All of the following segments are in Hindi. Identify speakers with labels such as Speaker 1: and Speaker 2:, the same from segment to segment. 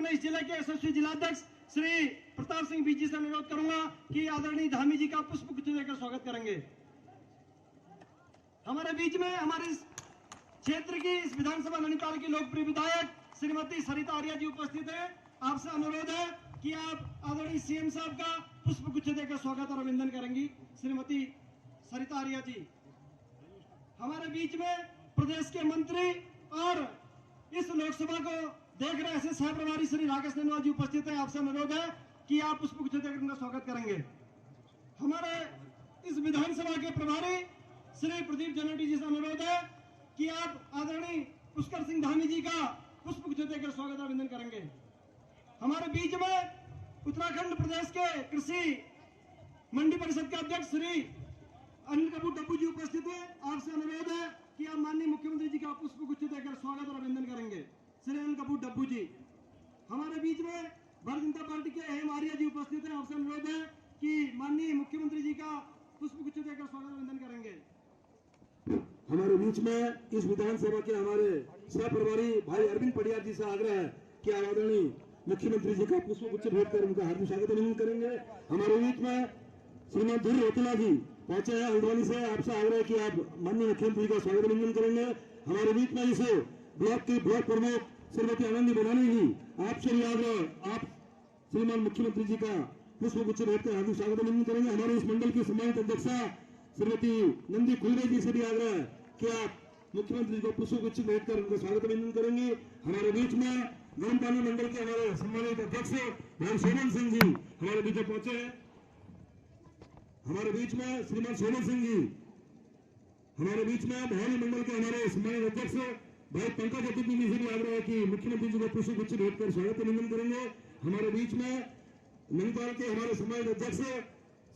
Speaker 1: अपने इस जिले के यशस्वी जिलाध्यक्ष श्री प्रताप सिंह बीजी से अनुरोध करूंगा कि आदरणीय धामी जी का पुष्प गुच्छ देकर स्वागत करेंगे। हमारे बीच में हमारे इस क्षेत्र की इस विधानसभा नैनीताल की लोकप्रिय विधायक श्रीमती सरिता आर्या जी उपस्थित है। आपसे अनुरोध है कि आप आदरणीय सीएम साहब का पुष्प गुच्छ देकर स्वागत और अभिनंदन करेंगी। श्रीमती सरिता आर्या जी हमारे बीच में प्रदेश के मंत्री और इस लोकसभा को देख रहे ऐसे सह प्रभारी श्री राकेश नंदवाल जी उपस्थित हैं। आपसे अनुरोध है कि आप पुष्प गुच्छ देकर उनका स्वागत करेंगे। हमारे इस विधानसभा के प्रभारी श्री प्रदीप जनरेटी जी से अनुरोध है कि आप आदरणीय पुष्कर सिंह धामी जी का पुष्प गुच्छ देकर स्वागत और अभिनंदन करेंगे। हमारे बीच में उत्तराखंड प्रदेश के कृषि मंडी परिषद के अध्यक्ष श्री अनिल कपूर डब्बू जी उपस्थित है। आपसे अनुरोध है कि आप माननीय मुख्यमंत्री जी का पुष्प गुच्छ देकर स्वागत और अभिनंदन करेंगे। श्री अनिल कपूर डब्बू जी हमारे बीच में भारतीय जनता पार्टी के अहम आर्या जी उपस्थित हैं। आपसे अनुरोध है कि माननीय मुख्यमंत्री जी का पुष्प गुच्छ देकर स्वागत और अभिनंदन करेंगे।
Speaker 2: हमारे बीच में इस विधानसभा के हमारे सह प्रभारी भाई अरविंद पटियार जी से आग्रह है कि आदरणीय मुख्यमंत्री जी का पुष्प गुच्छ भेंट कर उनका हार्दिक स्वागत अभिनंदन करेंगे। हमारे बीच में श्रीमान धुर रोतला जी पहुंचे हैं हल्द्वानी से। आपसे आग्रह है कि आप माननीय मुख्यमंत्री का स्वागत अभिनंदन करेंगे। हमारे बीच में इस ब्लॉक की ब्लॉक प्रमुख श्रीमती आनंदी बनानी जी आपसे भी आग्रह आप श्रीमान मुख्यमंत्री जी का पुष्प गुच्छ भेंट कर हार्दिक स्वागत अभिनंदन करेंगे। हमारे इस मंडल की सम्मानित अध्यक्षा श्रीमती नंदी खुलरे जी से भी आग्रह है कि आप मुख्यमंत्री को पुष्प गुच्छ भेंट कर उनका स्वागत अभिनंदन करेंगे। हमारे बीच में गर्म पानी मंडल के हमारे सम्मानित अध्यक्ष भाई सोमन सिंह जी हमारे बीच में पहुंचे हैं। हमारे बीच में श्रीमान सोमन सिंह जी हमारे बीच में भवानी मंडल के हमारे सम्मानित अध्यक्ष भाई पंकज अतिथि जी से भी आग्रह है कि मुख्यमंत्री जी को पुष्प गुच्छ भेंट कर स्वागत अभिनंदन करेंगे। हमारे बीच में नैनीताल के हमारे सम्मानित अध्यक्ष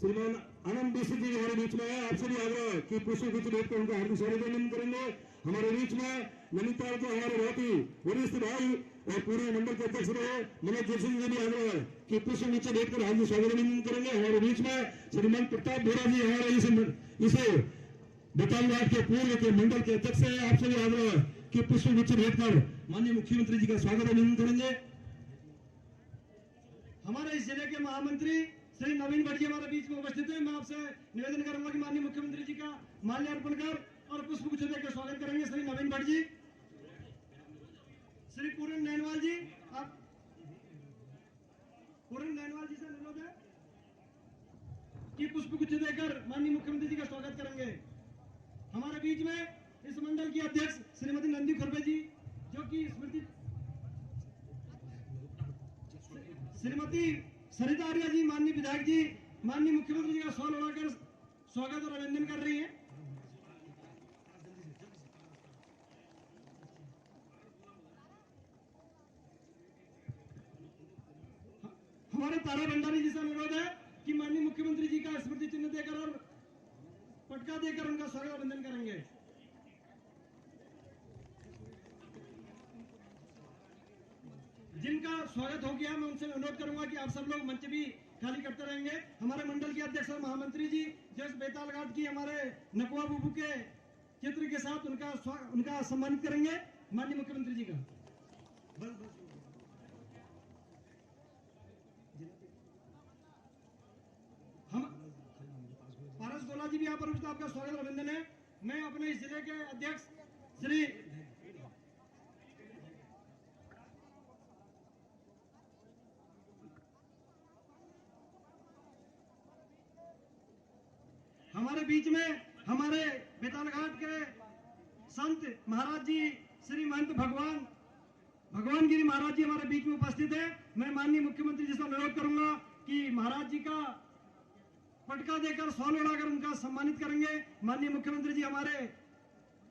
Speaker 2: श्रीमान आनंद बेसी जी हमारे बीच में है। आपसे भी आग्रह है कि पुष्प गुच्छ भेंट कर उनका हार्दिक स्वागत अभिनंदन करेंगे। हमारे बीच में नैनीताल के हमारे बहुत ही वरिष्ठ भाई और पूरे मंडल के अध्यक्ष रहे मनोज जोशी जी भी आग्रह है कि पुष्प गुच्छ भेंट कर हार्दिक स्वागत अभिनंदन करेंगे। हमारे बीच में श्रीमान प्रताप बोरा जी हमारे इसे बटालियान के पूर्व के मंडल के अध्यक्ष है। आपसे भी आग्रह है कि पुष्प गुच्छ भेंट कर माननीय मुख्यमंत्री जी का स्वागत अभिनंदन करेंगे।
Speaker 1: हमारे इस जिले के महामंत्री श्री नवीन भट्ट जी हमारे बीच में उपस्थित हैं। मैं आपसे निवेदन करूंगा कि माननीय मुख्यमंत्री जी का माल्यार्पण कर और पुष्प गुच्छ देकर स्वागत करेंगे। श्री नवीन भट्ट जी श्री पूरन नैनवाल जी आप पूरन नैनवाल जी से अनुरोध है कि पुष्प गुच्छ देकर माननीय मुख्यमंत्री जी का स्वागत करेंगे। हमारे बीच में इस मंडल की अध्यक्ष श्रीमती नंदी खुरबे जी जो कि श्रीमती सरिता आर्या जी माननीय विधायक जी माननीय मुख्यमंत्री जी का शॉल उड़ाकर स्वागत और अभिनंदन कर रही हैं। हमारे तारा भंडारी जी से अनुरोध है कि माननीय मुख्यमंत्री जी का स्मृति चिन्ह देकर और पटका देकर उनका स्वागत और अभिनंदन करेंगे। जिनका स्वागत हो गया मैं उनसे अनुरोध करूंगा कि आप सब लोग मंच भी खाली करते रहेंगे। हमारे मंडल के अध्यक्ष और महामंत्री जी जो इस बेताल घाट की हमारे नकुआ बुबू के चित्र के साथ उनका सम्मानित करेंगे माननीय मुख्यमंत्री जी का। हम पारस गोला जी भी यहाँ पर उपस्थित आपका स्वागत और अभिनंदन है। मैं अपने इस जिले के अध्यक्ष श्री हमारे बीच में हमारे बेताल घाट के संत महाराज जी श्री महंत भगवान गिरी महाराज जी हमारे बीच में उपस्थित है। मैं माननीय मुख्यमंत्री जी से अनुरोध करूंगा कि महाराज जी का पटका देकर शॉल उड़ाकर उनका सम्मानित करेंगे। माननीय मुख्यमंत्री जी हमारे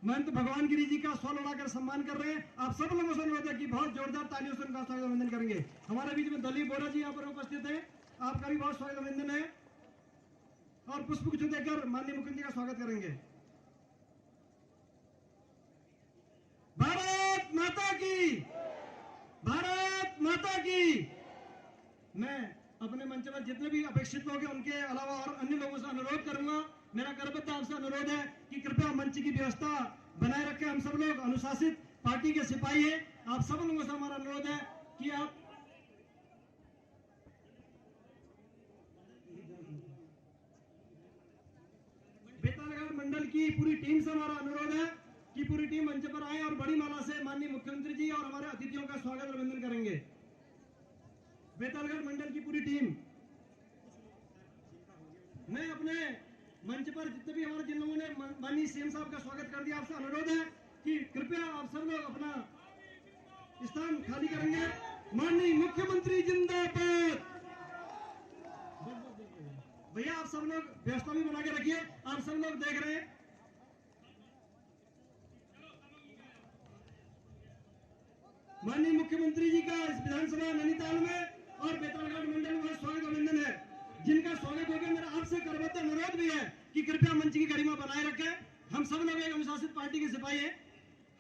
Speaker 1: महंत भगवान गिरी जी का शॉल उड़ाकर सम्मान कर रहे हैं। आप सब लोगों से अनुरोध है कि बहुत जोरदार तालियों से उनका स्वागत अभिनंदन करेंगे। हमारे बीच में दलीप बोरा जी यहाँ पर उपस्थित है। आपका भी बहुत स्वागत अभिनंदन है और पुष्प गुच्छ देकर माननीय मुख्यमंत्री का स्वागत करेंगे। भारत माता की, भारत माता की। मैं अपने मंच में जितने भी अपेक्षित लोग हैं उनके अलावा और अन्य लोगों से अनुरोध करूंगा, मेरा करबद्ध आपसे अनुरोध है कि कृपया मंच की व्यवस्था बनाए रखें। हम सब लोग अनुशासित पार्टी के सिपाही हैं। आप सब लोगों से हमारा अनुरोध है कि आप टीम से हमारा अनुरोध है कि पूरी टीम मंच पर आए और बड़ी माला से माननीय मुख्यमंत्री जी और हमारे अतिथियों का स्वागत और अभिनंदन करेंगे। बेतालगढ़ मंडल की पूरी टीम। मैं अपने मंच पर जितने भी हमारे जिन लोगों ने माननीय सीएम साहब का स्वागत कर दिया, आपसे अनुरोध है कि कृपया आप सब लोग अपना स्थान खाली करेंगे। माननीय मुख्यमंत्री जिंदाबाद। भैया आप सब लोग व्यवस्था भी बना के रखिए, आप सब लोग देख रहे हैं। माननीय मुख्यमंत्री जी का इस विधानसभा नैनीताल में और बेतालगढ़ मंडल में स्वागत अभिनंदन है, जिनका स्वागत हो गया। मेरा आपसे करबद्ध अनुरोध भी है कि कृपया मंच की गरिमा बनाए रखें। हम सब लोग एक अनुशासित पार्टी के सिपाही हैं।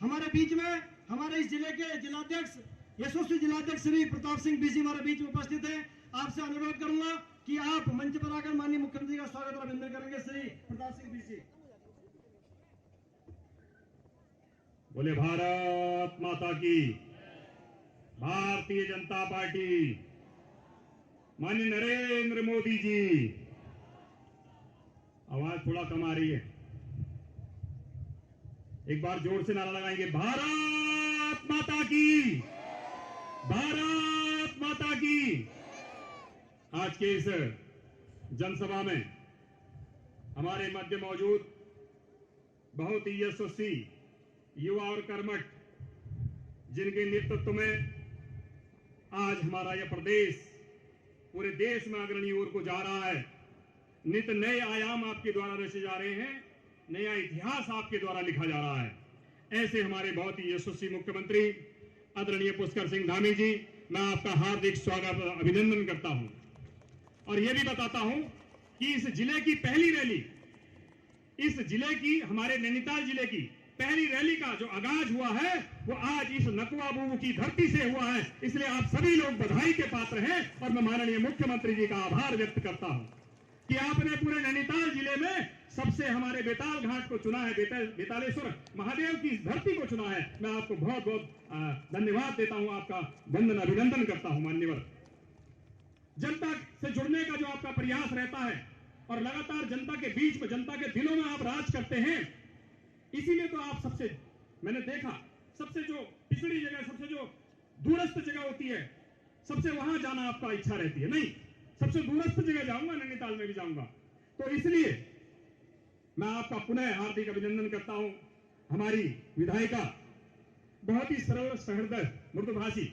Speaker 1: हमारे बीच में हमारे इस जिले के जिलाध्यक्ष यशस्वी जिलाध्यक्ष श्री प्रताप सिंह बीसी हमारे बीच में उपस्थित है। आपसे अनुरोध करूंगा कि आप मंच पर आकर माननीय मुख्यमंत्री का स्वागत और अभिनंदन करेंगे। श्री प्रताप सिंह बीसी।
Speaker 3: बोले भारत माता की, भारतीय जनता पार्टी, माननीय नरेंद्र मोदी जी। आवाज थोड़ा कम आ रही है, एक बार जोर से नारा लगाएंगे, भारत माता की, भारत माता की। आज के इस जनसभा में हमारे मध्य मौजूद बहुत ही यशस्वी युवा और कर्मठ, जिनके नेतृत्व में आज हमारा यह प्रदेश पूरे देश में अग्रणी ओर को जा रहा है। नित नए आयाम आपके द्वारा रचे जा रहे हैं, नया इतिहास आपके द्वारा लिखा जा रहा है। ऐसे हमारे बहुत ही यशस्वी मुख्यमंत्री आदरणीय पुष्कर सिंह धामी जी, मैं आपका हार्दिक स्वागत अभिनंदन करता हूं और यह भी बताता हूं कि इस जिले की पहली रैली, इस जिले की, हमारे नैनीताल जिले की पहली रैली का जो आगाज हुआ है वो आज इस नकुआ बूबू की धरती से हुआ है। इसलिए आप सभी लोग बधाई के पात्र हैं और मैं माननीय मुख्यमंत्री जी का आभार व्यक्त करता हूं कि आपने पूरे नैनीताल जिले में सबसे हमारे बेताल घाट को चुना है, बेतालेश्वर महादेव की धरती को चुना है। मैं आपको बहुत बहुत धन्यवाद देता हूं, आपका वंदन अभिनंदन करता हूं। मान्यवर, जनता से जुड़ने का जो आपका प्रयास रहता है और लगातार जनता के बीच में, जनता के दिलों में आप राज करते हैं, इसीलिए तो आप सबसे, मैंने देखा, सबसे जो पिछड़ी जगह, सबसे जो दूरस्थ जगह होती है, सबसे वहां जाना आपका इच्छा रहती है। नहीं, सबसे दूरस्थ जगह जाऊंगा, नैनीताल में भी जाऊंगा। तो इसलिए मैं आपका पुनः हार्दिक अभिनंदन करता हूं। हमारी विधायिका बहुत ही सरल सहृदय मृदुभाषी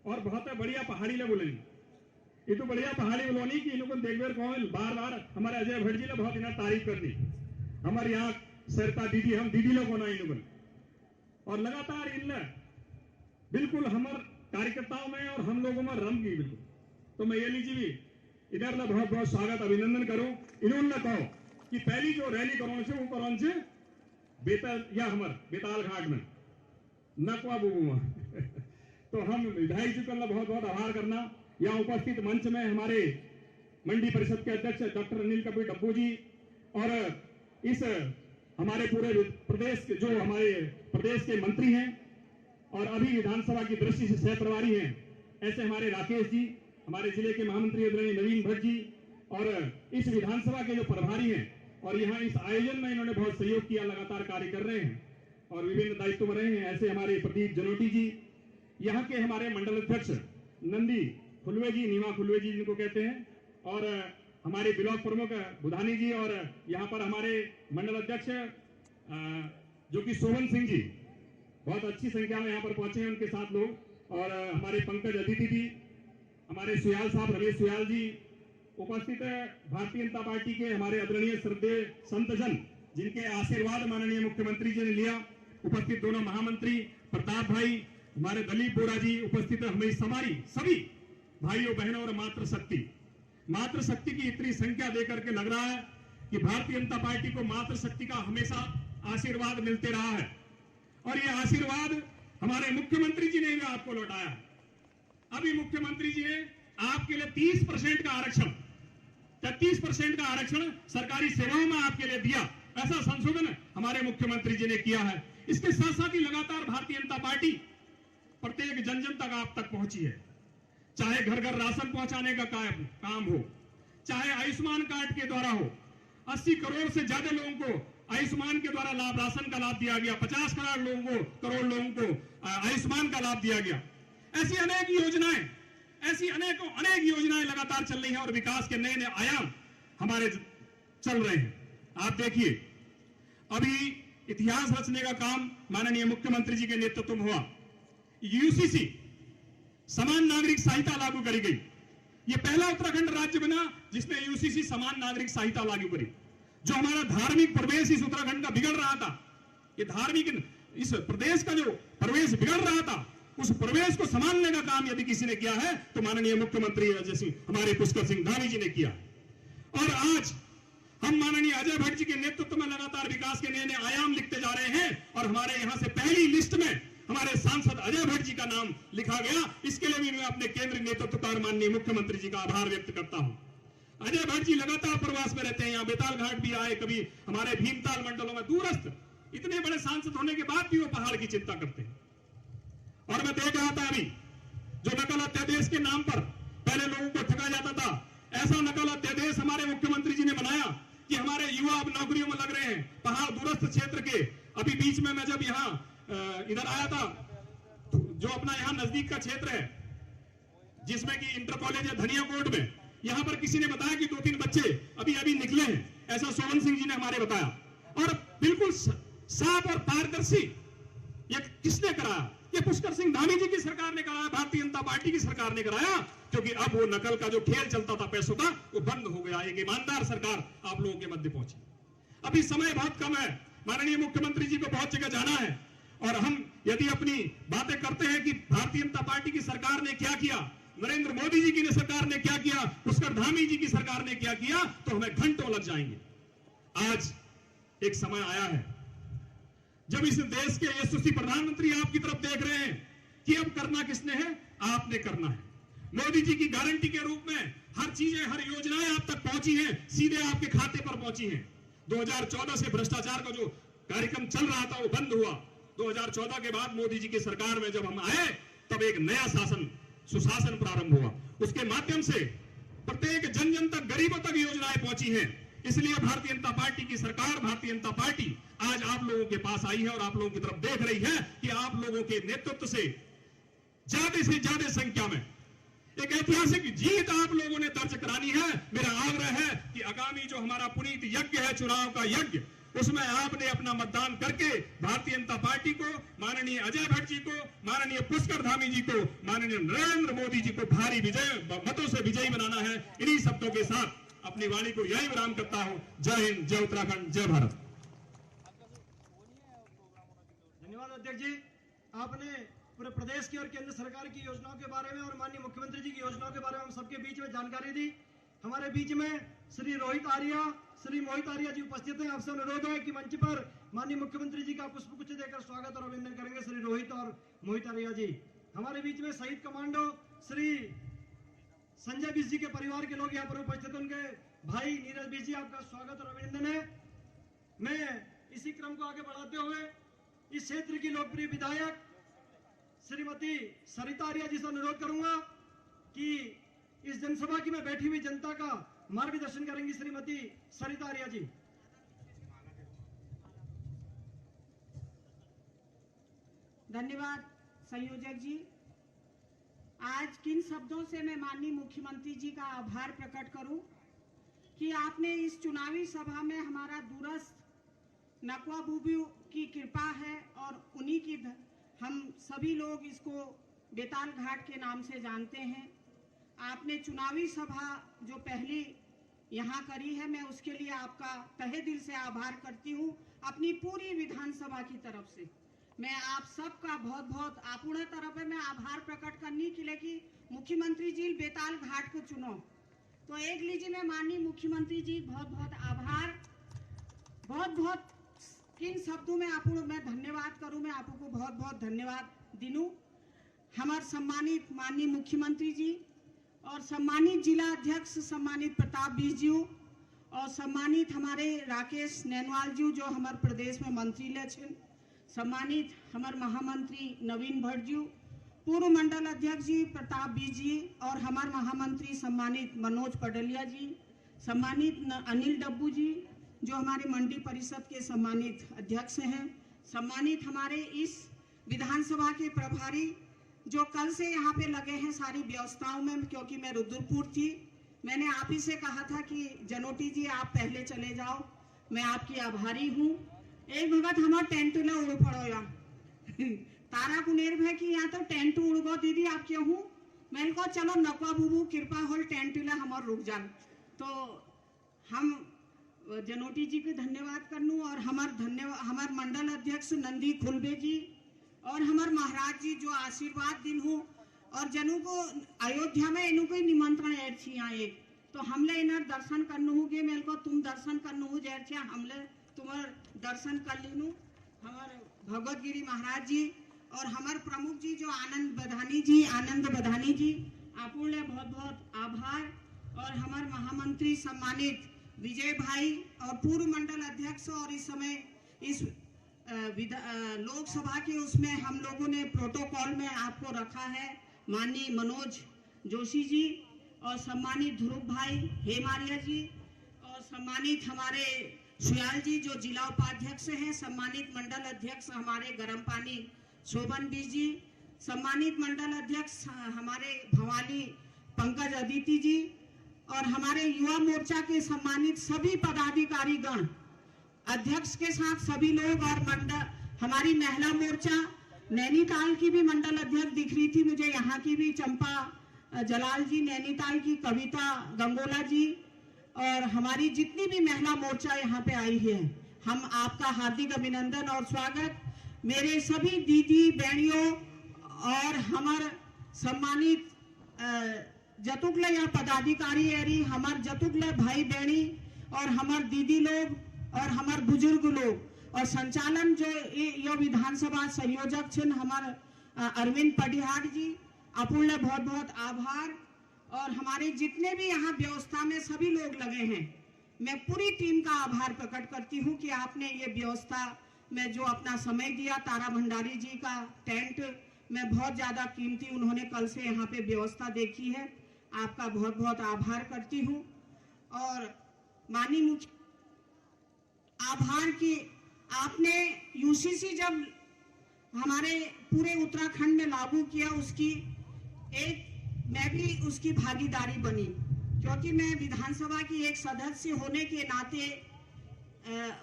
Speaker 3: और बहुत बढ़िया पहाड़ी ले बोलेंगी। ये तो बढ़िया पहाड़ी बोलोनी कि इनको देख बेर कौन बार बार हमारे अजय भट्ट जी ने बहुत इन्हें तारीफ कर दी। हमारे यहाँ सरता दीदी, हम दीदी लोग होना इन और लगातार इन बिल्कुल हमारे कार्यकर्ताओं में और हम लोगों में रम गई बिल्कुल। तो मैं ये लीजिए भी इधर ला बहुत बहुत स्वागत अभिनंदन करूं। इन्होंने कहो कि पहली जो रैली करो से वो करो से बेताल या हमारे बेताल घाट में नकवा बुबू में तो हम विधायक जी का बहुत बहुत आभार करना। यहाँ उपस्थित मंच में हमारे मंडी परिषद के अध्यक्ष डॉक्टर अनिल कपूर डब्बू जी और इस हमारे पूरे प्रदेश के, जो हमारे प्रदेश के मंत्री हैं और अभी विधानसभा की दृष्टि से सह प्रभारी हैं, ऐसे हमारे राकेश जी, हमारे जिले के महामंत्री आदरणीय नवीन भट्ट जी और इस विधानसभा के जो प्रभारी हैं और यहाँ इस आयोजन में इन्होंने बहुत सहयोग किया, लगातार कार्य कर रहे हैं और विभिन्न दायित्व में रहे हैं। ऐसे हमारे प्रदीप जनोटी जी, यहाँ के हमारे मंडल अध्यक्ष नंदी खुलवे जी, नीमा खुलवे जी जिनको कहते हैं, और हमारे ब्लॉक प्रमुख बुधानी जी और यहाँ पर हमारे मंडल अध्यक्ष जो कि सोवन सिंह जी, बहुत अच्छी संख्या में यहाँ पर पहुंचे हैं उनके साथ लोग, और हमारे पंकज अदिति जी, हमारे सुयाल साहब रमेश सुयाल जी उपस्थित है। भारतीय जनता पार्टी के हमारे आदरणीय श्रद्धेय संतजन, जिनके आशीर्वाद माननीय मुख्यमंत्री जी ने लिया, उपस्थित दोनों महामंत्री प्रताप भाई, हमारे दलीप बोरा जी उपस्थित है। हमें हमारी सभी भाइयों बहनों और मातृ शक्ति की इतनी संख्या देकर के लग रहा है कि भारतीय जनता पार्टी को मातृ शक्ति का हमेशा आशीर्वाद मिलते रहा है और ये आशीर्वाद हमारे मुख्यमंत्री जी ने भी आपको लौटाया है। अभी मुख्यमंत्री जी ने आपके लिए 30% का आरक्षण, 33% का आरक्षण सरकारी सेवाओं में आपके लिए दिया, ऐसा संशोधन हमारे मुख्यमंत्री जी ने किया है। इसके साथ साथ ही लगातार भारतीय जनता पार्टी प्रत्येक जन जन तक आप तक पहुंची है, चाहे घर घर राशन पहुंचाने का काम हो, चाहे आयुष्मान कार्ड के द्वारा हो। 80 करोड़ से ज्यादा लोगों को आयुष्मान के द्वारा लाभ, राशन का लाभ दिया गया, 50 करोड़ लोगों को आयुष्मान का लाभ दिया गया। ऐसी अनेक योजनाएं लगातार चल रही हैं और विकास के नए नए आयाम हमारे चल रहे हैं। आप देखिए, अभी इतिहास रचने का काम माननीय मुख्यमंत्री जी के नेतृत्व में हुआ। यूसीसी समान नागरिक संहिता लागू करी गई। यह पहला उत्तराखंड राज्य बना जिसने यूसीसी समान नागरिक संहिता लागू करी। जो हमारा धार्मिक प्रवेश इस उत्तराखंड का बिगड़ रहा था, ये धार्मिक इस प्रदेश का जो प्रवेश बिगड़ रहा था, उस प्रवेश को संभालने का काम यदि किसी ने किया है तो माननीय मुख्यमंत्री जैसे हमारे पुष्कर सिंह धामी जी ने किया। और आज हम माननीय अजय भट्ट जी के नेतृत्व में लगातार विकास के नए नए आयाम लिखते जा रहे हैं और हमारे यहां से पहली लिस्ट में हमारे सांसद अजय भट्ट जी का नाम लिखा गया। इसके लिए भी मैं अपने केंद्रीय नेतृत्व और माननीय मुख्यमंत्री जी का आभार व्यक्त करता हूं। अजय भट्ट जी लगातार प्रवास में रहते हैं, यहाँ बेताल घाट भी आए, कभी हमारे भीमताल मंडलों में दूरस्थ, इतने बड़े सांसद होने के बाद भी वो पहाड़ की चिंता करते हैं। और मैं देख रहा था अभी जो नकल अध्यादेश के नाम पर पहले लोगों को ठगा जाता था, ऐसा नकल अध्यादेश हमारे मुख्यमंत्री जी ने बनाया कि हमारे युवा अब नौकरियों में लग रहे हैं पहाड़ दूरस्थ क्षेत्र के। अभी बीच में मैं जब यहाँ इधर आया था, जो अपना यहाँ नजदीक का क्षेत्र है जिसमें कि इंटर कॉलेज है धनियाकोट में, यहाँ पर किसी ने बताया कि 2-3 बच्चे अभी निकले हैं, ऐसा सोवन सिंह जी ने हमारे बताया। और बिल्कुल साफ और पारदर्शी ये किसने कराया? ये पुष्कर सिंह धामी जी की सरकार ने कराया, भारतीय जनता पार्टी की सरकार ने कराया। क्योंकि अब वो नकल का जो खेल चलता था पैसों का, वो बंद हो गया। एक ईमानदार सरकार आप लोगों के मध्य पहुंची। अभी समय बहुत कम है, माननीय मुख्यमंत्री जी को बहुत जगह जाना है और हम यदि अपनी बातें करते हैं कि भारतीय जनता पार्टी की सरकार ने क्या किया, नरेंद्र मोदी जी की सरकार ने क्या किया, पुष्कर धामी जी की सरकार ने क्या किया, तो हमें घंटों लग जाएंगे। आज एक समय आया है जब इस देश के यशस्वी प्रधानमंत्री आपकी तरफ देख रहे हैं कि अब करना किसने है, आपने करना है। मोदी जी की गारंटी के रूप में हर चीजें, हर योजनाएं आप तक पहुंची हैं, सीधे आपके खाते पर पहुंची हैं। 2014 से भ्रष्टाचार का जो कार्यक्रम चल रहा था वो बंद हुआ। 2014 के बाद मोदी जी की सरकार में जब हम आए तब एक नया शासन, सुशासन प्रारंभ हुआ। उसके माध्यम से प्रत्येक जन जन तक, गरीबों तक योजनाएं पहुंची हैं। इसलिए भारतीय जनता पार्टी की सरकार, भारतीय जनता पार्टी आज आप लोगों के पास आई है और आप लोगों की तरफ देख रही है कि आप लोगों के नेतृत्व से ज्यादा संख्या में एक ऐतिहासिक जीत आप लोगों ने दर्ज करानी है। मेरा आग्रह है कि आगामी जो हमारा पुनीत यज्ञ है, चुनाव का यज्ञ, उसमें आपने अपना मतदान करके भारतीय जनता पार्टी को, माननीय अजय भट्ट जी को, माननीय पुष्कर धामी जी को, माननीय नरेंद्र मोदी जी को भारी मतों से विजयी बनाना है। इन्हीं शब्दों के साथ अपनी वाणी को यही विराम करता हूं। जय हिंद, जय उत्तराखंड, जय भारत।
Speaker 1: धन्यवाद अध्यक्ष जी। आपने पूरे प्रदेश की और केंद्र सरकार की योजनाओं के बारे में और माननीय मुख्यमंत्री जी की योजनाओं के बारे में हम सबके बीच में जानकारी दी। हमारे बीच में श्री रोहित आर्या, श्री मोहित आर्या जी उपस्थित हैं। आपसे अनुरोध है कि मंच पर माननीय मुख्यमंत्री जी का पुष्पगुच्छ देकर स्वागत और अभिनंदन करेंगे श्री रोहित और मोहित आर्या जी। हमारे बीच में शहीद कमांडो श्री संजय बिस जी के परिवार के लोग यहाँ पर उपस्थित, उनके भाई नीरज बिस जी, आपका स्वागत और अभिनंदन है। मैं इसी क्रम को आगे बढ़ाते हुए इस क्षेत्र की लोकप्रिय विधायक श्रीमती सरिता आर्या जी से अनुरोध करूंगा कि इस जनसभा की में बैठी हुई जनता का मार्गदर्शन करेंगी श्रीमती सरिता आर्या जी।
Speaker 4: धन्यवाद संयोजक जी। आज किन शब्दों से मैं माननीय मुख्यमंत्री जी का आभार प्रकट करूं कि आपने इस चुनावी सभा में हमारा दूरस्थ नकवा बुबू की कृपा है और उन्हीं की हम सभी लोग इसको बेताल घाट के नाम से जानते हैं। आपने चुनावी सभा जो पहली यहाँ करी है, मैं उसके लिए आपका तहे दिल से आभार करती हूँ अपनी पूरी विधानसभा की तरफ से। मैं आप सबका बहुत बहुत आपूर्ण तरफ है मैं आभार प्रकट करने के लिए कि मुख्यमंत्री जी बेताल घाट को चुनो। तो एक लीजिए मैं माननीय मुख्यमंत्री जी बहुत बहुत आभार, बहुत बहुत किन शब्दों में आपको मैं धन्यवाद करूं, मैं आपको बहुत बहुत धन्यवाद दिनू। हमारे सम्मानित माननीय मुख्यमंत्री जी और सम्मानित जिला अध्यक्ष सम्मानित प्रताप बिस जी और सम्मानित हमारे राकेश नैनवाल जी जो हमारे प्रदेश में मंत्री लक्षण, सम्मानित हमारे महामंत्री नवीन भट्ट जी, पूर्व मंडल अध्यक्ष जी प्रताप बिस जी और हमारे महामंत्री सम्मानित मनोज पडलिया जी, सम्मानित अनिल डब्बू जी, जो हमारे मंडी परिषद के सम्मानित अध्यक्ष हैं, सम्मानित हमारे इस विधानसभा के प्रभारी जो कल से यहाँ पे लगे हैं सारी व्यवस्थाओं में, क्योंकि मैं रुद्रपुर थी, मैंने आप ही से कहा था कि जनोटी जी आप पहले चले जाओ, मैं आपकी आभारी हूँ। एक भगत हमार टेंट ले उड़ पड़ो या तारा कुनेर भे कि यहाँ तो टेंट उड़ गो दीदी आप क्यों हूँ, मैंने कहा चलो नकवा बुबू कृपा होल टेंट ले हमार रुक जान। तो हम जनोटी जी के धन्यवाद करनू और हमार मंडल अध्यक्ष नंदी खुलबे जी और हमार महाराज जी जो आशीर्वाद दिन हो और जनू को अयोध्या में इन्हों को निमंत्रण एर छी आए, तो हमले इनर दर्शन करनू हो गे, मेरे को तुम दर्शन करनू हो जैर छे, हमले तुम्हार दर्शन कर लीनू। हमार भगवत गिरी महाराज जी और हमार प्रमुख जी जो आनंद बधानी जी आपुले बहुत बहुत आभार। और हमार महामंत्री सम्मानित विजय भाई और पूर्व मंडल अध्यक्ष, और इस समय इस लोकसभा के उसमें हम लोगों ने प्रोटोकॉल में आपको रखा है माननीय मनोज जोशी जी और सम्मानित ध्रुव भाई हेमारिया जी और सम्मानित हमारे सुयाल जी जो जिला उपाध्यक्ष हैं, सम्मानित मंडल अध्यक्ष हमारे गरम पानी शोभन बीज जी, सम्मानित मंडल अध्यक्ष हमारे भवाली पंकज अदिति जी और हमारे युवा मोर्चा के सम्मानित सभी पदाधिकारी गण, अध्यक्ष के साथ सभी लोग और मंडल हमारी महिला मोर्चा नैनीताल की भी मंडल अध्यक्ष दिख रही थी मुझे, यहाँ की भी चंपा जलाल जी, नैनीताल की कविता गंगोला जी और हमारी जितनी भी महिला मोर्चा यहाँ पे आई है, हम आपका हार्दिक अभिनंदन और स्वागत। मेरे सभी दीदी बहनियों और हमार सम्मानित जतुकले या पदाधिकारी एरी हमार जतुकले भाई बहनी और हमार दीदी लोग और हमार बुजुर्ग लोग और संचालन जो ये विधानसभा संयोजक छन हमार अरविंद पटिहार जी, अपुण्य बहुत बहुत आभार। और हमारे जितने भी यहाँ व्यवस्था में सभी लोग लगे हैं, मैं पूरी टीम का आभार प्रकट करती हूँ कि आपने ये व्यवस्था में जो अपना समय दिया। तारा भंडारी जी का टेंट में बहुत ज्यादा कीमती उन्होंने कल से यहाँ पे व्यवस्था देखी है, आपका बहुत बहुत आभार करती हूँ। और माननीय मुख्य आभार कि आपने यूसीसी जब हमारे पूरे उत्तराखंड में लागू किया, उसकी एक मैं भी उसकी भागीदारी बनी, क्योंकि मैं विधानसभा की एक सदस्य होने के नाते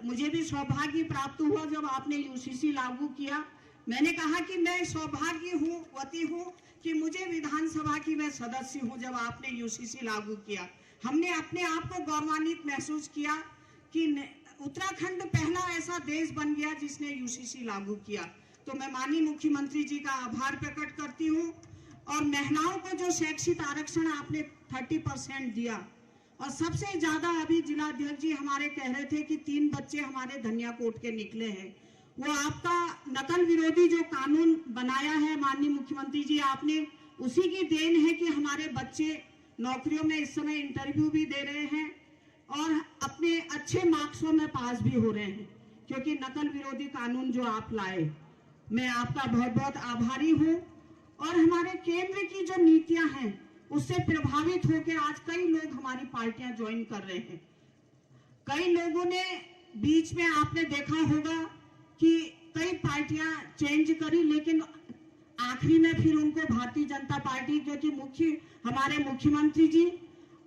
Speaker 4: मुझे भी सौभाग्य प्राप्त हुआ जब आपने यूसीसी लागू किया। मैंने कहा कि मैं सौभाग्यवती हूँ कि मुझे विधानसभा की मैं सदस्य हूँ। जब आपने यूसीसी लागू किया, हमने अपने आप को गौरवान्वित महसूस किया कि उत्तराखंड पहला ऐसा देश बन गया जिसने यूसीसी लागू किया। तो मैं माननीय मुख्यमंत्री जी का आभार प्रकट करती हूँ। और महिलाओं को जो शैक्षिक आरक्षण आपने 30% दिया, और सबसे ज्यादा अभी जिलाध्यक्ष जी हमारे कह रहे थे कि 3 बच्चे हमारे धनियाकोट के निकले हैं, वो आपका नकल विरोधी जो कानून बनाया है माननीय मुख्यमंत्री जी, आपने उसी की देन है कि हमारे बच्चे नौकरियों में इस समय इंटरव्यू भी दे रहे हैं और अपने अच्छे मार्क्सों में पास भी हो रहे हैं, क्योंकि नकल विरोधी कानून जो आप लाए, मैं आपका बहुत बहुत आभारी हूँ। और हमारे केंद्र की जो नीतियां हैं उससे प्रभावित होकर आज कई लोग हमारी पार्टियां ज्वाइन कर रहे हैं। कई लोगों ने बीच में आपने देखा होगा कि कई पार्टियां चेंज करी, लेकिन आखिरी में फिर उनको भारतीय जनता पार्टी, क्योंकि हमारे मुख्यमंत्री जी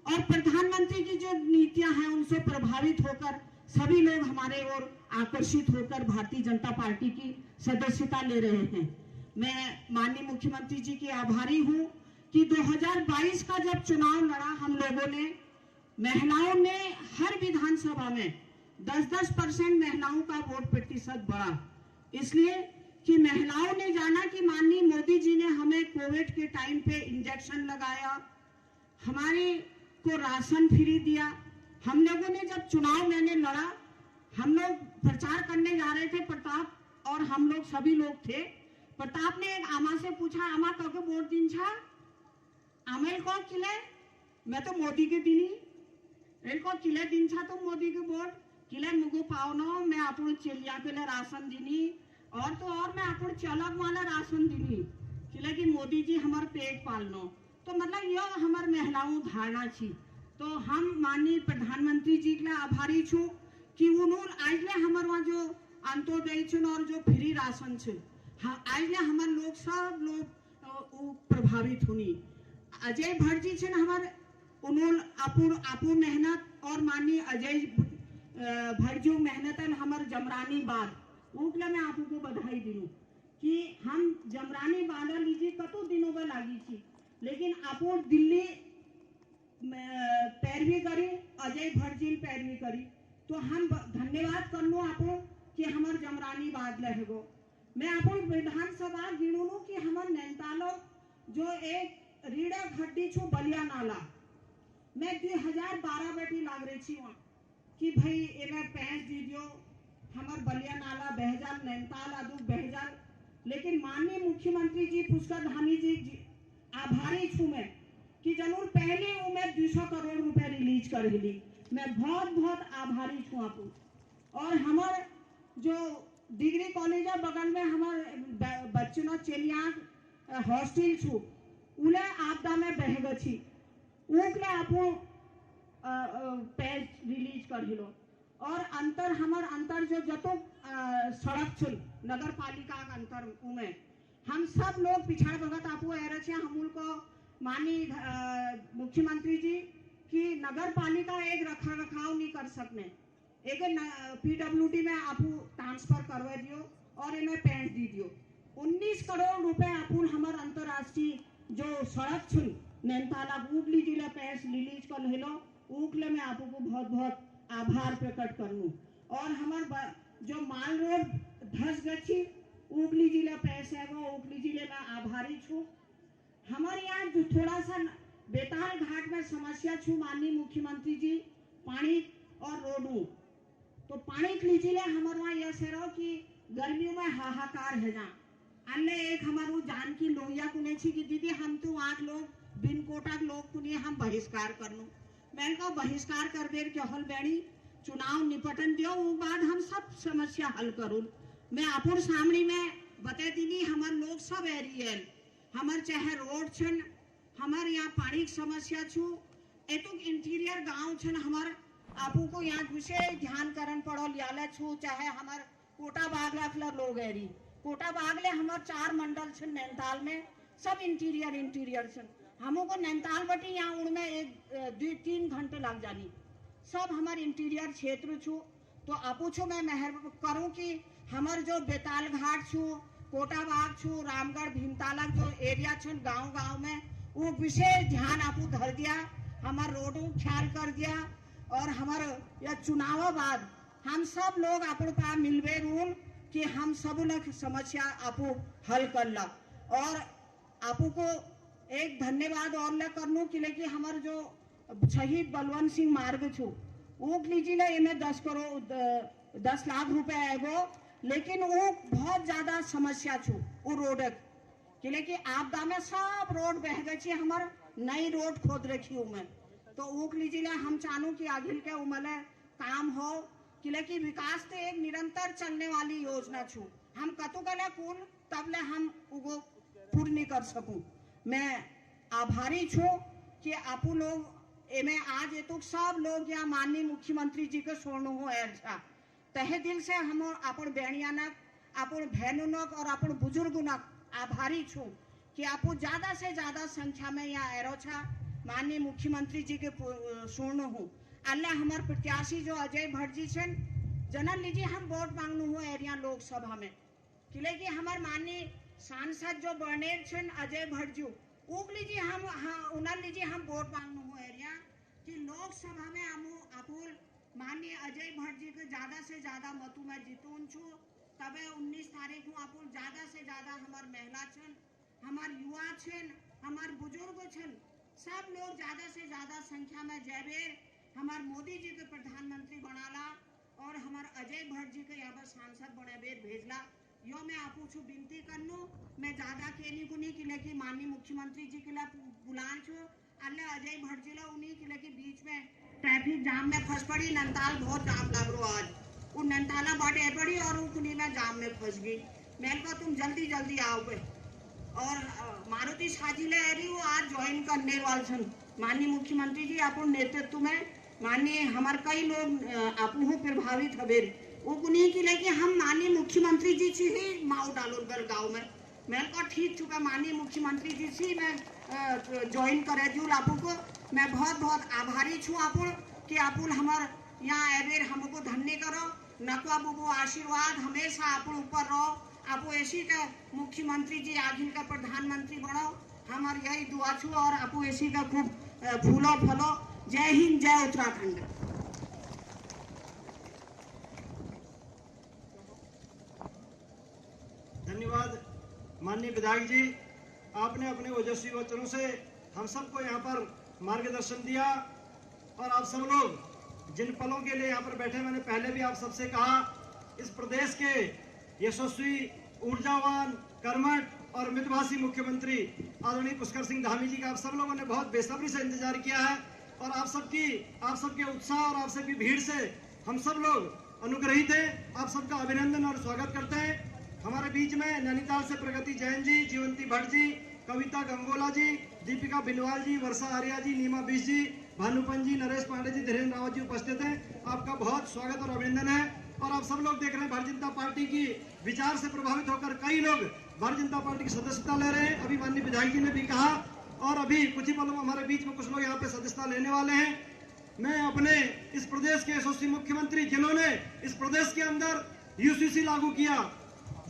Speaker 4: और प्रधानमंत्री की जो नीतियां हैं उनसे प्रभावित होकर सभी लोग हमारे ओर आकर्षित होकर भारतीय जनता पार्टी की सदस्यता ले रहे हैं। मैं माननीय मुख्यमंत्री जी की आभारी हूँ कि 2022 का जब चुनाव लड़ा हम लोगों ने, महिलाओं ने हर विधानसभा में 10% महिलाओं का वोट प्रतिशत बढ़ा, इसलिए कि महिलाओं ने जाना कि माननीय मोदी जी ने हमें कोविड के टाइम पे इंजेक्शन लगाया, हमारे को राशन फ्री दिया। हम लोगों ने जब चुनाव मैंने लड़ा, हम लोग प्रचार करने जा रहे थे, प्रताप और हम लोग सभी लोग थे। प्रताप ने एक आमा से पूछा, आमा कब वोट दिन छा? आमेल को किले, मैं तो मोदी के दिनी इनको किले दिन छा तो मोदी के वोट किले मुगु पावनो, मैं अपन चिलिया के लिए राशन दिनी और तो और मैं अपन चलक वाला राशन दिनी किले की मोदी जी हमार पेट पालनो। तो मतलब यह हमार महिलाओं धारणा छी। तो हम माननीय प्रधानमंत्री जी के लिए आभारी छू कि उन्होंने आजले हमारे वहाँ जो अंत्योदय छन और जो फ्री राशन छन, हाँ आजले हमारे लोग सब लोग प्रभावित होनी। अजय भट्ट जी छन हमारे, उन्होंने अपूर्ण मेहनत और माननीय अजय भट्ट जो मेहनत है हमारे जमरानी बार उगला मैं आपको बधाई दूं कि हम जमरानी बांधा लीजिए कतो दिनों में लागी थी, लेकिन आपो दिल्ली पैरवी करी, अजय भट्ट जी पैरवी करी, तो हम धन्यवाद करनो आपो कि हमार जमरानी बांध लगो। मैं आपो विधानसभा गिनूं कि हमार नैनीतालो जो एक रीड़ा खड्डी छो बलिया नाला, मैं 2012 बैठी लाग रही थी वहाँ कि भाई एमे पैंस दीजियो हमार बलिया नाला बहजाल नैनीताल आदू बहजाल, लेकिन माननीय मुख्यमंत्री जी पुष्कर धामी जी आभारी छू मैं कि जरूर पहले वो मैं 200 करोड़ रुपए रिलीज कर ली, मैं बहुत बहुत आभारी छू आपको। और हमार जो डिग्री कॉलेज है बगल में हमार बच्चों चेलिया हॉस्टल छू उले आपदा में बह गई उकले आपो पैस रिलीज कर लो। और अंतर हमार अंतर जो जतो सड़क छुल नगर पालिका का अंतर उमें हम सब लोग पिछड़ भगत आपको एरे छे हमूल को मानी मुख्यमंत्री जी कि नगर पालिका एक रखरखाव नहीं कर सकने, एक पीडब्ल्यूडी में आपको ट्रांसफर करवा दियो और इन्हें पैंस दी दियो। 19 करोड़ रुपए आपको हमार अंतरराष्ट्रीय जो सड़क छुल नैनीताला उगली जिला पैस रिलीज कर लो, उगले में आपको बहुत बहुत आभार प्रकट करूं। और हमार जो माल रोड धस गई उगली जिला पैसे है वो उगली जिले में आभारी छू। हमारे यहाँ जो थोड़ा सा बेताल घाट में समस्या छू माननीय मुख्यमंत्री जी पानी और रोडू, तो पानी के लीजिए हमारे वहाँ यह से रहो कि गर्मियों में हाहाकार है जहाँ अन्य एक हमारे जानकी लोहिया कुने छी कि दीदी हम तो आठ लोग बिन कोटा लोग कुने हम बहिष्कार कर लूं। मैंने कहा बहिष्कार कर दे के हल बैणी चुनाव निपटन दियो वो बाद हम सब समस्या हल करूँ। मैं आपुर सामने में बता दीनी हमारे लोग सब एरियल हमारे चाहे रोड छन हमारे यहाँ पानी की समस्या छू एतु इंटीरियर गांव छन हमारे आपू को यहाँ विशेष ध्यान करन पड़ो लियाला छू चाहे हमारे कोटा बागला लोग एरी कोटा बागले हमारे 4 मंडल छन नैनीताल में सब इंटीरियर छन हमों को नैनीताल बटी यहाँ उनमें 1-2-3 घंटे लग जानी सब हमारे इंटीरियर क्षेत्र छू। तो आपू छो मैं मेहर करूँ कि हमारे जो बेताल घाट छू कोटा बाग छू रामगढ़ भीमताला जो एरिया छन गांव में वो विशेष ध्यान आपू धर दिया, हमारे रोडों ख्याल कर दिया। और हमारे यह चुनाव बाद हम सब लोग अपने पास मिलवे रूल कि हम सब लोग समस्या आपू हल कर ला। और आपू को एक धन्यवाद और ले करनू कि लेकिन हमारे जो शहीद बलवंत सिंह मार्ग छू वो लीजिए इन्हें 10 लाख रुपए है वो, लेकिन वो बहुत ज्यादा समस्या छू वो रोड कि लेकिन आपदा में सब रोड बह गई हमारे नई रोड खोद रखी हूँ मैं, तो वो लीजिए हम चाहूँ कि आगे के उमले काम हो कि लेकिन विकास तो एक निरंतर चलने वाली योजना छू हम कतु कले कुल तब ले हम उगो पूर्ण नहीं कर सकूं। मैं आभारी छू कि आपू लोग एमे आज ये तो सब लोग यहाँ माननीय मुख्यमंत्री जी के सोनू हो ऐसा तहे दिल से हम अपन बहनियानक अपन बहनों और अपन बुजुर्गनक आभारी छू कि आपको ज्यादा से ज्यादा संख्या में यहाँ एरो छा माननीय मुख्यमंत्री जी के सोनू हूँ। अल्लाह हमारे प्रत्याशी जो अजय भट्ट जी छन जनन लीजिए हम वोट मांगनू हो एरिया लोकसभा में कि लेकिन हमारे माननीय सांसद जो बर्नेर छन अजय भट्ट जी उग लीजिए हम उन्हें लीजिए हम वोट मांगनू हो एरिया कि लोकसभा में हम अपुल माननीय अजय भट्ट जी को ज्यादा से ज्यादा मतों में जीतून छू। तबे 19 तारीख को अपुल ज्यादा से ज्यादा हमार महिला छन हमार युवा छन हमार बुजुर्ग छन सब लोग ज्यादा से ज्यादा संख्या में जयबेर हमार मोदी जी के प्रधानमंत्री बनाला और हमार अजय भट्ट जी के यहाँ पर सांसद बनेबेर भेजला। यो मैं आपू छू विनती करनू मैं ज्यादा केनी को नहीं कि लेकिन माननीय मुख्यमंत्री जी के लिए बुलान छू अल्लाह अजय भट्ट जी ला उन्हीं के लेकिन बीच में ट्रैफिक जाम में फंस पड़ी नैनीताल बहुत जाम लग रहा आज वो नैनीताला बाटे पड़ी और उन्हीं में जाम में फंस गई। मैंने कहा तुम जल्दी आओ पे और मारुति साजिले एरी वो आज ज्वाइन करने वाले छन माननीय मुख्यमंत्री जी अपन नेतृत्व में माननीय हमारे कई लोग आपू प्रभावित हवे वो गुनी की लेके हम माननीय मुख्यमंत्री जी से ही माओ डालोर गाँव में मैं को ठीक चुका माननीय मुख्यमंत्री जी से मैं ज्वाइन करे जूल आपू को मैं बहुत बहुत आभारी छू आपू कि आपू हमार यहाँ एवेर हमको धन्य करो नको आपको आशीर्वाद हमेशा आपू ऊपर रहो आपू ऐसी का मुख्यमंत्री जी आगे का प्रधानमंत्री बनो हमार यही दुआ छू और आपू ऐसी का खूब फूलो फलो। जय हिंद जय उत्तराखंड।
Speaker 1: धन्यवाद माननीय विधायक जी, आपने अपने ओजस्वी वचनों से हम सबको यहाँ पर मार्गदर्शन दिया और आप सब लोग जिन पलों के लिए यहाँ पर बैठे मैंने पहले भी आप सबसे कहा इस प्रदेश के यशस्वी ऊर्जावान कर्मठ और मितभाषी मुख्यमंत्री आदरणीय पुष्कर सिंह धामी जी का आप सब लोगों ने बहुत बेसब्री से इंतजार किया है और आप सबके उत्साह और आप सबकी भीड़ से हम सब लोग अनुग्रहित हैं। आप सबका अभिनंदन और स्वागत करते हैं। हमारे बीच में नैनीताल से प्रगति जैन जी, जीवंती भट्ट जी, कविता गंगोला जी, दीपिका बिलवाल जी, वर्षा आर्या जी, नीमा बिश जी, भानुपन जी, नरेश पांडे जी, धीरेन्द्र रावत जी उपस्थित हैं। आपका बहुत स्वागत और अभिनंदन है। और आप सब लोग देख रहे हैं भारतीय जनता पार्टी की विचार से प्रभावित होकर कई लोग भारतीय जनता पार्टी की सदस्यता ले रहे हैं। अभी माननीय विधायक जी ने भी कहा और अभी कुछ ही पलों में हमारे बीच में कुछ लोग यहाँ पे सदस्यता लेने वाले हैं। मैं अपने इस प्रदेश के यशस्वी मुख्यमंत्री जिन्होंने इस प्रदेश के अंदर यूसीसी लागू किया,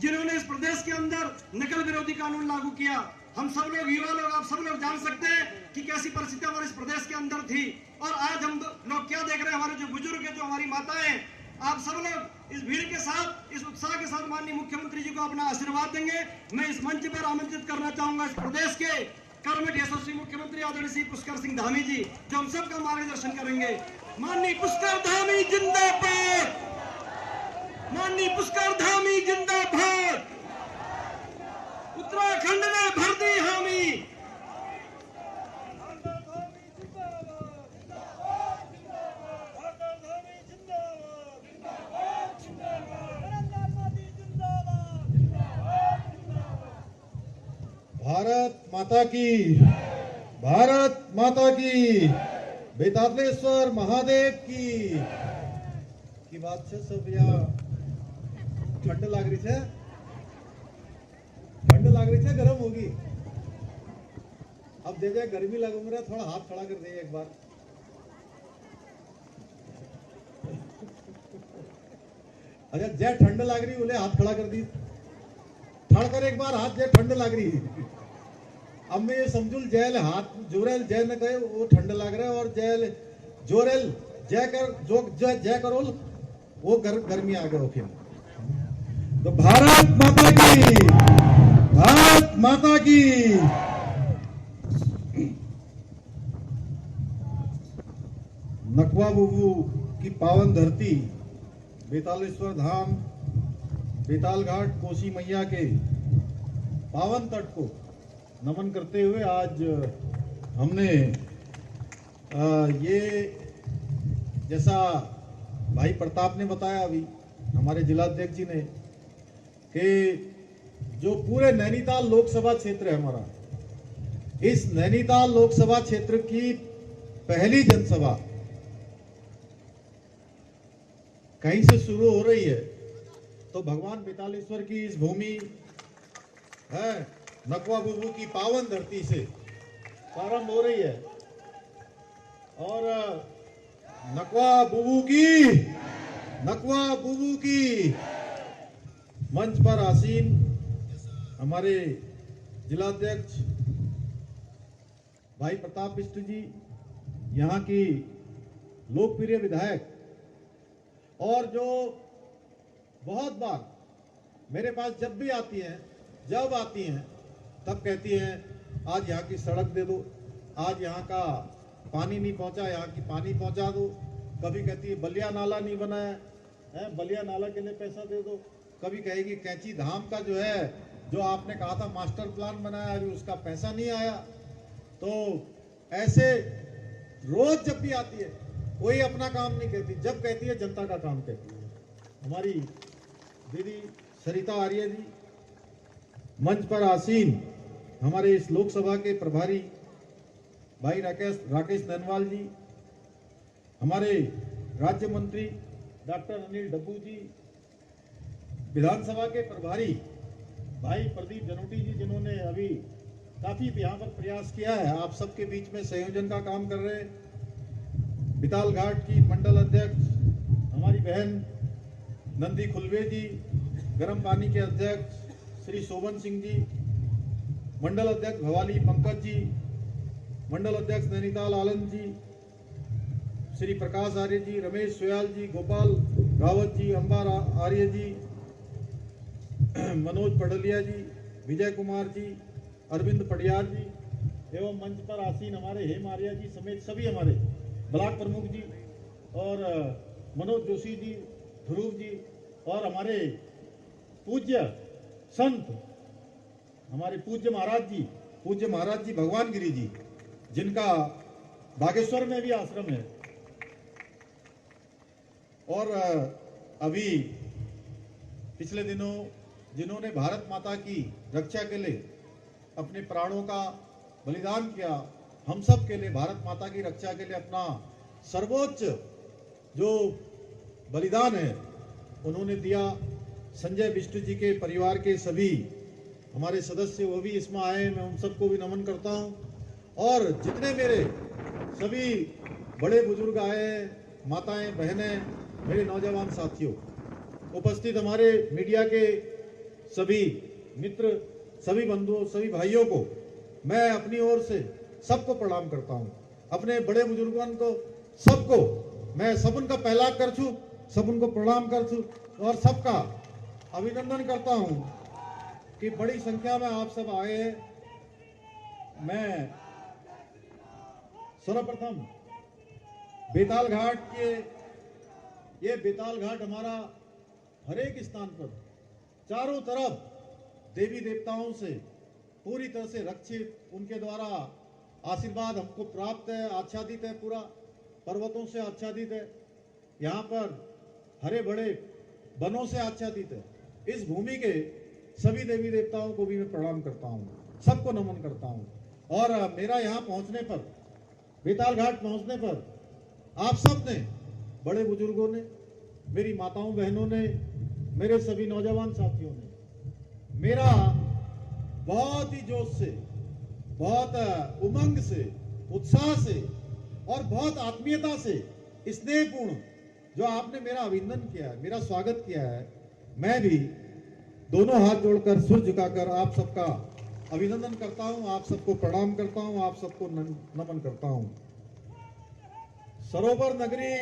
Speaker 1: जिन्होंने इस प्रदेश के अंदर नकल विरोधी कानून लागू किया, हम सब लोग युवा लोग आप सब लोग जान सकते हैं कि कैसी परिस्थितियां हमारे इस प्रदेश के अंदर थी। और आज हम लोग क्या देख रहे हैं, हमारे जो बुजुर्ग है, जो हमारी माताएं, आप सब लोग इस भीड़ के साथ इस उत्साह के साथ माननीय मुख्यमंत्री जी को अपना आशीर्वाद देंगे। मैं इस मंच पर आमंत्रित करना चाहूंगा इस प्रदेश के कर्मठ यशस्वी मुख्यमंत्री आदरणीय श्री पुष्कर सिंह धामी जी, जो हम सबका मार्गदर्शन करेंगे। माननीय पुष्कर धामी जिंदाबाद, माननीय पुष्कर धामी जिंदाबाद, उत्तराखंड में भर दी हामी।
Speaker 5: भारत माता की, भारत माता की, बेतालेश्वर महादेव की बात से सब यहाँ ठंड लाग रही है, ठंड लाग रही है, गर्म होगी। अब दे जाए गर्मी लगूंग रहा, थोड़ा हाथ खड़ा कर दे एक बार। अच्छा जय ठंड लाग रही बोले हाथ खड़ा कर दी, खड़ कर एक बार हाथ जय ठंड लाग रही। अब मैं ये समझूल जैल हाथ जोरेल जय न कहे वो ठंड लग रहा है और जैल जोरेल जय कर जो जय करोल वो गर्मी आ गया फिर। तो भारत माता की, भारत माता की। नकवा बुबू की पावन धरती बेतालेश्वर धाम, बेताल घाट, कोसी मैया के पावन तट को नमन करते हुए आज हमने ये जैसा भाई प्रताप ने बताया अभी हमारे जिलाध्यक्ष जी ने कि जो पूरे नैनीताल लोकसभा क्षेत्र है हमारा, इस नैनीताल लोकसभा क्षेत्र की पहली जनसभा कहीं से शुरू हो रही है तो भगवान बेतालेश्वर की इस भूमि है, नकवा बुबू की पावन धरती से प्रारंभ हो रही है। और नकवा बुबू की मंच पर आसीन हमारे जिलाध्यक्ष भाई प्रताप बिष्ट जी, यहाँ की लोकप्रिय विधायक, और जो बहुत बार मेरे पास जब भी आती हैं तब कहती हैं आज यहाँ की सड़क दे दो, आज यहाँ का पानी नहीं पहुँचा, यहाँ की पानी पहुँचा दो। कभी कहती है बलिया नाला नहीं बनाया है, बलिया नाला के लिए पैसा दे दो। कभी कहेगी कैंची धाम का जो है, जो आपने कहा था मास्टर प्लान बनाया, अभी उसका पैसा नहीं आया। तो ऐसे रोज जब भी आती है कोई अपना काम नहीं कहती, जब कहती है जनता का काम कहती है। हमारी दीदी सरिता आर्य जी, मंच पर आसीन हमारे इस लोकसभा के प्रभारी भाई राकेश ननवाल जी, हमारे राज्य मंत्री डॉक्टर अनिल डब्बू जी, विधानसभा के प्रभारी भाई प्रदीप जनोटी जी, जिन्होंने अभी काफी यहाँ पर प्रयास किया है, आप सबके बीच में संयोजन का काम कर रहे हैं। बिताल घाट की मंडल अध्यक्ष हमारी बहन नंदी खुलवे जी, गर्म पानी के अध्यक्ष श्री शोभन सिंह जी, मंडल अध्यक्ष भवाली पंकज जी, मंडल अध्यक्ष नैनीताल आनंद जी, श्री प्रकाश आर्य जी, रमेश सोयाल जी, गोपाल रावत जी, अंबा आर्य जी, मनोज पडलिया जी, विजय कुमार जी, अरविंद पडियार जी एवं मंच पर आसीन हमारे हेम आर्या जी समेत सभी हमारे ब्लॉक प्रमुख जी और मनोज जोशी जी, ध्रुव जी और हमारे पूज्य संत, हमारे पूज्य महाराज जी भगवान गिरी जी, जिनका बागेश्वर में भी आश्रम है। और अभी पिछले दिनों जिन्होंने भारत माता की रक्षा के लिए अपने प्राणों का बलिदान किया, हम सब के लिए भारत माता की रक्षा के लिए अपना सर्वोच्च जो बलिदान है उन्होंने दिया। संजय बिष्ट जी के परिवार के सभी हमारे सदस्य वो भी इसमें आए, मैं उन सबको भी नमन करता हूं। और जितने मेरे सभी बड़े बुजुर्ग आए, माताएं, बहनें, मेरे नौजवान साथियों, उपस्थित हमारे मीडिया के सभी मित्र, सभी बंधुओं, सभी भाइयों को मैं अपनी ओर से सबको प्रणाम करता हूं। अपने बड़े बुजुर्गों को सबको मैं सबन का पहला कर छू, सबन को प्रणाम कर छू और सबका अभिनंदन करता हूं कि बड़ी संख्या में आप सब आए हैं। मैं सर्वप्रथम बेताल घाट के, ये बेताल घाट हमारा हर एक स्थान पर चारों तरफ देवी देवताओं से पूरी तरह से रक्षित, उनके द्वारा आशीर्वाद हमको प्राप्त है, आच्छादित है, पूरा पर्वतों से आच्छादित है, यहाँ पर हरे भरे वनों से आच्छादित है। इस भूमि के सभी देवी देवताओं को भी मैं प्रणाम करता हूँ, सबको नमन करता हूँ। और मेरा यहाँ पहुँचने पर, बेताल घाट पहुँचने पर आप सब ने, बड़े बुजुर्गों ने, मेरी माताओं बहनों ने, मेरे सभी नौजवान साथियों ने मेरा बहुत ही जोश से, बहुत उमंग से, उत्साह से और बहुत आत्मीयता से, स्नेहपूर्ण जो आपने मेरा अभिनंदन किया है, मेरा स्वागत किया है, मैं भी दोनों हाथ जोड़कर, सिर झुकाकर आप सबका अभिनंदन करता हूं, आप सबको प्रणाम करता हूं, आप सबको नमन करता हूं। सरोवर नगरी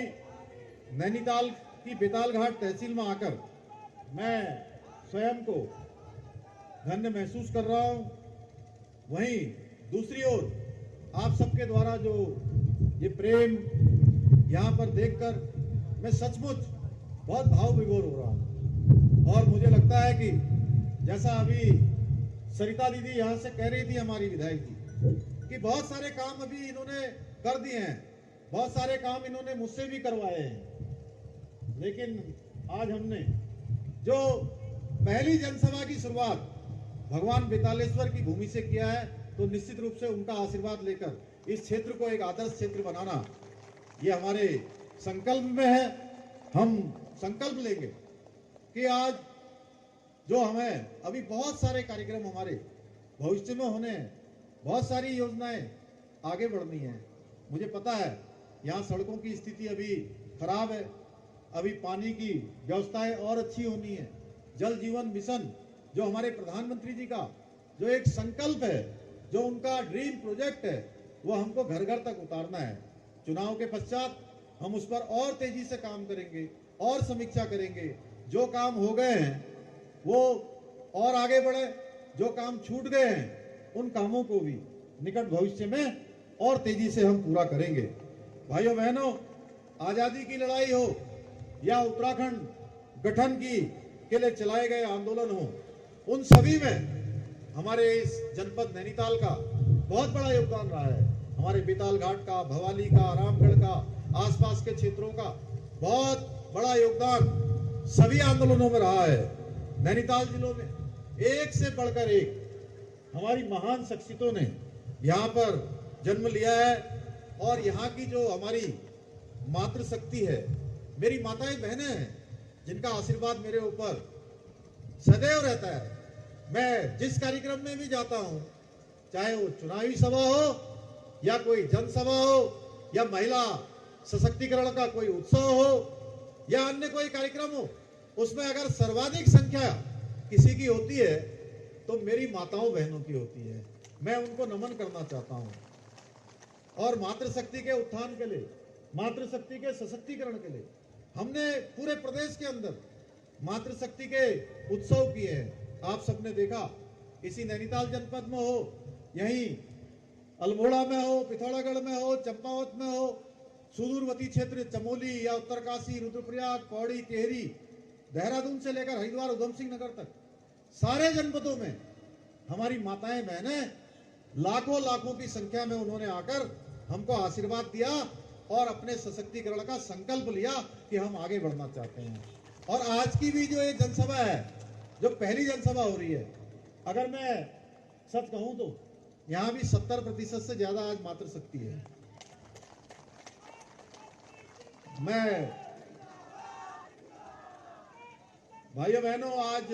Speaker 5: नैनीताल की बेताल घाट तहसील में आकर मैं स्वयं को धन्य महसूस कर रहा हूं। वहीं दूसरी ओर आप सबके द्वारा जो ये प्रेम यहाँ पर देखकर मैं सचमुच बहुत भाव विभोर हो रहा हूं। और मुझे लगता है कि जैसा अभी सरिता दीदी यहाँ से कह रही थी, हमारी विधायक जी, कि बहुत सारे काम अभी इन्होंने कर दिए हैं, बहुत सारे काम इन्होंने मुझसे भी करवाए हैं, लेकिन आज हमने जो पहली जनसभा की शुरुआत भगवान बेतालेश्वर की भूमि से किया है, तो निश्चित रूप से उनका आशीर्वाद लेकर इस क्षेत्र को एक आदर्श क्षेत्र बनाना, ये हमारे संकल्प में है। हम संकल्प लेंगे कि आज जो हमें अभी बहुत सारे कार्यक्रम हमारे भविष्य में होने हैं, बहुत सारी योजनाएं आगे बढ़नी है। मुझे पता है यहाँ सड़कों की स्थिति अभी खराब है, अभी पानी की व्यवस्थाएं और अच्छी होनी है। जल जीवन मिशन जो हमारे प्रधानमंत्री जी का जो एक संकल्प है, जो उनका ड्रीम प्रोजेक्ट है, वो हमको घर घर तक उतारना है। चुनाव के पश्चात हम उस पर और तेजी से काम करेंगे और समीक्षा करेंगे। जो काम हो गए हैं वो और आगे बढ़े, जो काम छूट गए हैं उन कामों को भी निकट भविष्य में और तेजी से हम पूरा करेंगे। भाइयों बहनों, आजादी की लड़ाई हो या उत्तराखंड गठन की के लिए चलाए गए आंदोलन हो, उन सभी में हमारे इस जनपद नैनीताल का बहुत बड़ा योगदान रहा है। हमारे बेताल घाट का, भवाली का, रामगढ़ का, आसपास के क्षेत्रों का बहुत बड़ा योगदान सभी आंदोलनों में रहा है। नैनीताल जिलों में एक से बढ़कर एक हमारी महान शख्सियतों ने यहाँ पर जन्म लिया है और यहाँ की जो हमारी मातृशक्ति है, मेरी माताएं बहनें हैं, जिनका आशीर्वाद मेरे ऊपर सदैव रहता है। मैं जिस कार्यक्रम में भी जाता हूं, चाहे वो चुनावी सभा हो या कोई जनसभा हो या महिला सशक्तिकरण का कोई उत्सव हो या अन्य कोई कार्यक्रम हो, उसमें अगर सर्वाधिक संख्या किसी की होती है तो मेरी माताओं बहनों की होती है। मैं उनको नमन करना चाहता हूं। और मातृशक्ति के उत्थान के लिए, मातृशक्ति के सशक्तिकरण के लिए हमने पूरे प्रदेश के अंदर मातृशक्ति के उत्सव किए हैं। आप सबने देखा, इसी नैनीताल जनपद में हो, यहीं अल्मोड़ा में हो, पिथौरागढ़ में हो, चंपावत में हो, सुदूरवर्ती क्षेत्र चमोली या उत्तरकाशी, रुद्रप्रयाग, पौड़ी, टिहरी, देहरादून से लेकर हरिद्वार, उधम सिंह नगर तक सारे जनपदों में हमारी माताएं बहनें लाखों लाखों की संख्या में उन्होंने आकर हमको आशीर्वाद दिया और अपने सशक्तिकरण का संकल्प लिया कि हम आगे बढ़ना चाहते हैं। और आज की भी जो ये जनसभा है, जो पहली जनसभा हो रही है, अगर मैं सच कहूं तो यहां भी 70% से ज्यादा आज मातृशक्ति है। मैं भाइयों बहनों, आज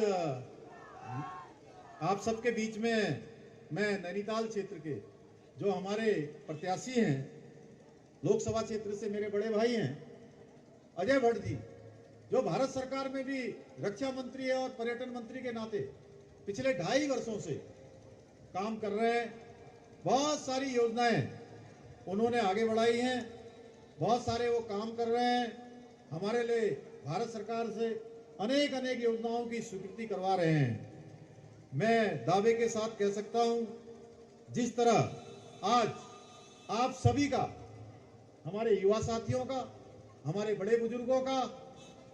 Speaker 5: आप सबके बीच में मैं नैनीताल क्षेत्र के जो हमारे प्रत्याशी हैं, लोकसभा क्षेत्र से मेरे बड़े भाई हैं अजय भट्ट जी, जो भारत सरकार में भी रक्षा मंत्री है और पर्यटन मंत्री के नाते पिछले 2.5 वर्षों से काम कर रहे हैं। बहुत सारी योजनाएं उन्होंने आगे बढ़ाई हैं, बहुत सारे वो काम कर रहे हैं, हमारे लिए भारत सरकार से अनेक अनेक योजनाओं की स्वीकृति करवा रहे हैं। मैं दावे के साथ कह सकता हूं, जिस तरह आज आप सभी का, हमारे युवा साथियों का, हमारे बड़े बुजुर्गों का,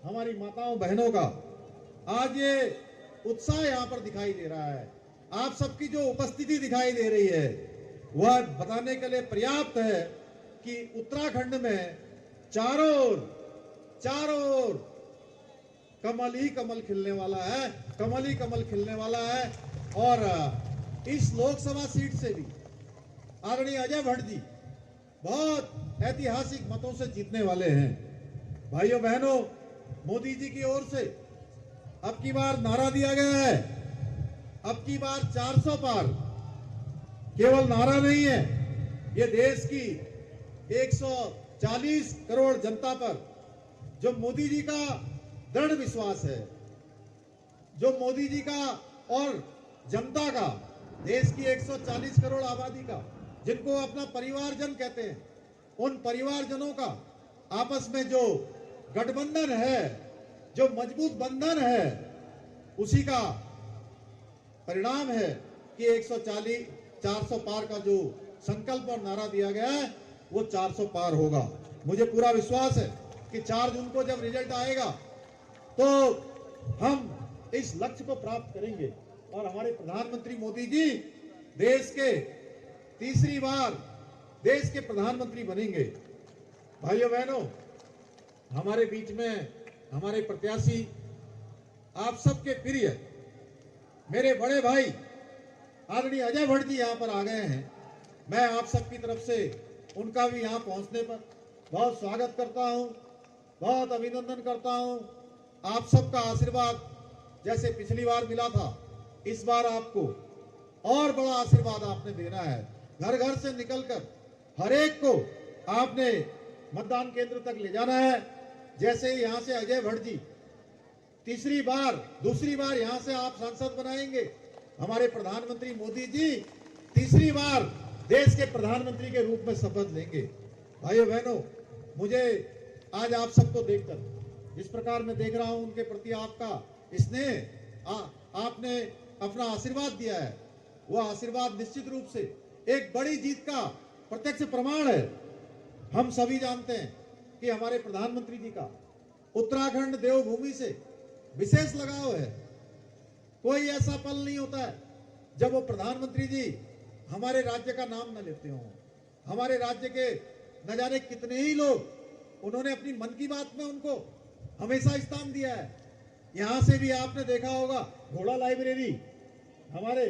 Speaker 5: हमारी माताओं बहनों का आज ये उत्साह यहाँ पर दिखाई दे रहा है, आप सबकी जो उपस्थिति दिखाई दे रही है, वह बताने के लिए पर्याप्त है कि उत्तराखंड में चारों ओर कमल ही कमल खिलने वाला है, कमल ही कमल खिलने वाला है। और इस लोकसभा सीट से भी आदरणीय अजय भट्ट जी बहुत ऐतिहासिक मतों से जीतने वाले हैं। भाइयों बहनों, मोदी जी की ओर से अब की बार नारा दिया गया है, अब की बार 400 पार। केवल नारा नहीं है, ये देश की 140 करोड़ जनता पर जो मोदी जी का दृढ़ विश्वास है, जो मोदी जी का और जनता का, देश की 140 करोड़ आबादी का, जिनको अपना परिवारजन कहते हैं, उन परिवारजनों का आपस में जो गठबंधन है, जो मजबूत बंधन है, उसी का परिणाम है कि 400 पार का जो संकल्प और नारा दिया गया है, वो 400 पार होगा। मुझे पूरा विश्वास है कि 4 जून को जब रिजल्ट आएगा तो हम इस लक्ष्य को प्राप्त करेंगे और हमारे प्रधानमंत्री मोदी जी देश के तीसरी बार देश के प्रधानमंत्री बनेंगे। भाइयों बहनों, हमारे बीच में हमारे प्रत्याशी, आप सबके प्रिय मेरे बड़े भाई आदरणीय अजय भट्ट जी यहाँ पर आ गए हैं। मैं आप सबकी तरफ से उनका भी यहाँ पहुँचने पर बहुत स्वागत करता हूँ, बहुत अभिनंदन करता हूँ। आप सबका आशीर्वाद जैसे पिछली बार मिला था, इस बार आपको और बड़ा आशीर्वाद आपने देना है। घर घर से निकलकर हर एक को आपने मतदान केंद्र तक ले जाना है। जैसे ही यहाँ से अजय भट्ट जी दूसरी बार यहाँ से आप सांसद बनाएंगे, हमारे प्रधानमंत्री मोदी जी तीसरी बार देश के प्रधानमंत्री के रूप में शपथ लेंगे। भाइयों बहनों, मुझे आज आप सबको देखकर जिस प्रकार मैं देख रहा हूं, उनके प्रति आपका स्नेह, आपने अपना आशीर्वाद दिया है, वह आशीर्वाद निश्चित रूप से एक बड़ी जीत का प्रत्यक्ष प्रमाण है। हम सभी जानते हैं कि हमारे प्रधानमंत्री जी का उत्तराखंड देवभूमि से विशेष लगाव है। कोई ऐसा पल नहीं होता है जब वो प्रधानमंत्री जी हमारे राज्य का नाम न लेते हों। हमारे राज्य के न जाने कितने ही लोग, उन्होंने अपनी मन की बात में उनको हमेशा स्थान दिया है। यहां से भी आपने देखा होगा, घोड़ा लाइब्रेरी हमारे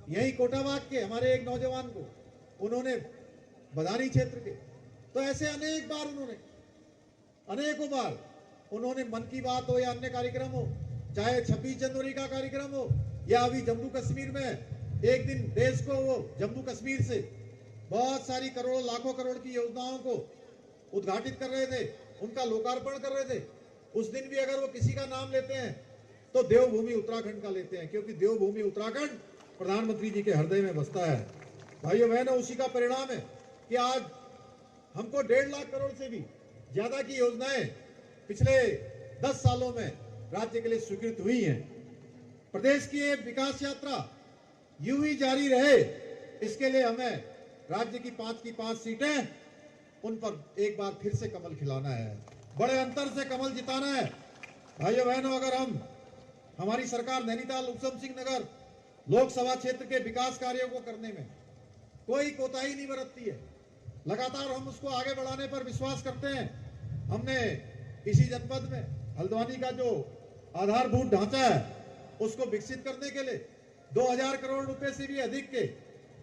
Speaker 5: यही कोटाबाग के हमारे एक नौजवान को उन्होंने बदानी क्षेत्र के तो ऐसे अनेकों बार उन्होंने मन की बात हो या अन्य कार्यक्रम हो, चाहे 26 जनवरी का कार्यक्रम हो या अभी जम्मू कश्मीर में एक दिन देश को वो जम्मू कश्मीर से बहुत सारी करोड़ों लाखों करोड़ की योजनाओं को उद्घाटित कर रहे थे, उनका लोकार्पण कर रहे थे। उस दिन भी अगर वो किसी का नाम लेते हैं तो देवभूमि उत्तराखंड का लेते हैं, क्योंकि देवभूमि उत्तराखंड प्रधानमंत्री जी के हृदय में बसता है। भाइयों बहनों, उसी का परिणाम है कि आज हमको 1.5 लाख करोड़ से भी ज्यादा की योजनाएं पिछले 10 सालों में राज्य के लिए स्वीकृत हुई हैं। प्रदेश की ये विकास यात्रा यूं ही जारी रहे, इसके लिए हमें राज्य की 5 सीटें, उन पर एक बार फिर से कमल खिलाना है, बड़े अंतर से कमल जिताना है। भाइयों बहनों, अगर हमारी सरकार नैनीताल उधम सिंह नगर लोकसभा क्षेत्र के विकास कार्यों को करने में कोई कोताही नहीं बरतती है, लगातार हम उसको आगे बढ़ाने पर विश्वास करते हैं। हमने इसी जनपद में हल्द्वानी का जो आधारभूत ढांचा है उसको विकसित करने के लिए 2000 करोड़ रुपए से भी अधिक के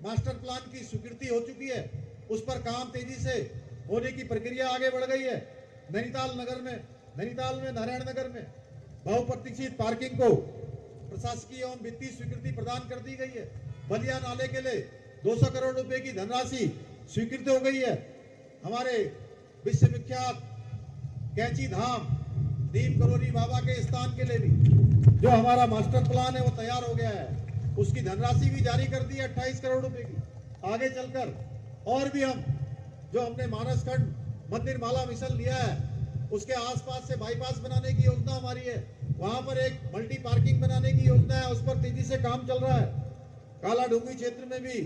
Speaker 5: मास्टर प्लान की स्वीकृति हो चुकी है। उस पर काम तेजी से होने की प्रक्रिया आगे बढ़ गई है। नैनीताल में नारायण नगर में बहुप्रतीक्षित पार्किंग को प्रशासकीय एवं वित्तीय स्वीकृति प्रदान कर दी गई है। बलिया नाले के लिए 200 करोड़ रुपए की धनराशि स्वीकृत हो गई है। हमारे विश्व विख्यात कैंची धाम नीम करोली बाबा के स्थान के लिए भी जो हमारा मास्टर प्लान है वो तैयार हो गया है, उसकी धनराशि भी जारी कर दी है 28 करोड़ रुपए की। आगे चलकर और भी हमने मानस खंड मंदिर माला मिशन लिया है, उसके आसपास से बाईपास बनाने की योजना हमारी है, वहां पर एक मल्टी पार्किंग बनाने की योजना है, उस पर तेजी से काम चल रहा है। काला डूंगी क्षेत्र में भी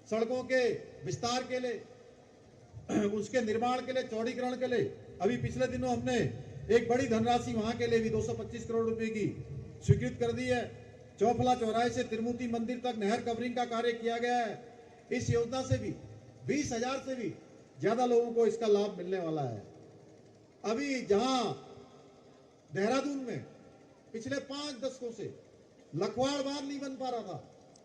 Speaker 5: सड़कों के विस्तार के लिए, उसके निर्माण के लिए, चौड़ीकरण के लिए अभी पिछले दिनों हमने एक बड़ी धनराशि वहां के लिए भी 225 करोड़ रुपए की स्वीकृत कर दी है। चौफला चौराहे से तिरुमूर्ति मंदिर तक नहर कवरिंग का कार्य किया गया है। इस योजना से भी 20,000 से भी ज्यादा लोगों को इसका लाभ मिलने वाला है। अभी जहां देहरादून में पिछले 5 दशकों से लखवाड़ बांध नहीं बन पा रहा था,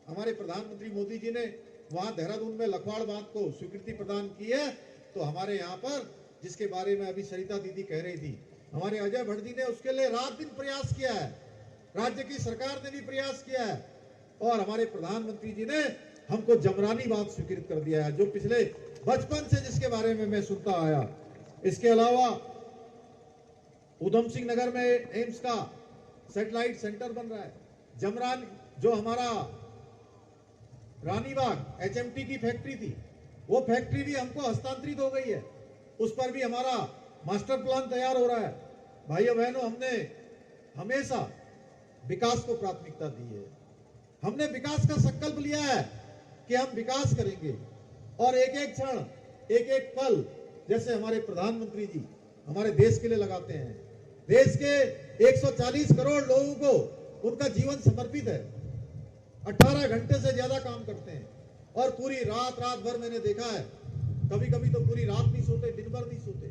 Speaker 5: हमारे प्रधानमंत्री मोदी जी ने वहां देहरादून में लखवाड़ बांध को स्वीकृति प्रदान की है। तो हमारे यहाँ पर, जिसके बारे में अभी सरिता दीदी कह रही थी, हमारे अजय भट्ट जी ने उसके लिए रात दिन प्रयास किया है, राज्य की सरकार ने भी प्रयास किया है, और हमारे प्रधानमंत्री जी ने हमको जमरानी बांध स्वीकृत कर दिया है, जो पिछले बचपन से जिसके बारे में मैं सुनता आया। इसके अलावा उधम सिंह नगर में एम्स का सैटेलाइट सेंटर बन रहा है। जमरान जो हमारा रानीबाग HMT की फैक्ट्री थी, वो फैक्ट्री भी हमको हस्तांतरित हो गई है, उस पर भी हमारा मास्टर प्लान तैयार हो रहा है। भाइयों बहनों, हमने हमेशा विकास को प्राथमिकता दी है। हमने विकास का संकल्प लिया है कि हम विकास करेंगे, और एक एक क्षण, एक एक पल, जैसे हमारे प्रधानमंत्री जी हमारे देश के लिए लगाते हैं। देश के 140 करोड़ लोगों को उनका जीवन समर्पित है, 18 घंटे से ज्यादा काम करते हैं, और पूरी रात भर मैंने देखा है, कभी कभी तो पूरी रात नहीं सोते, दिन भर नहीं सोते,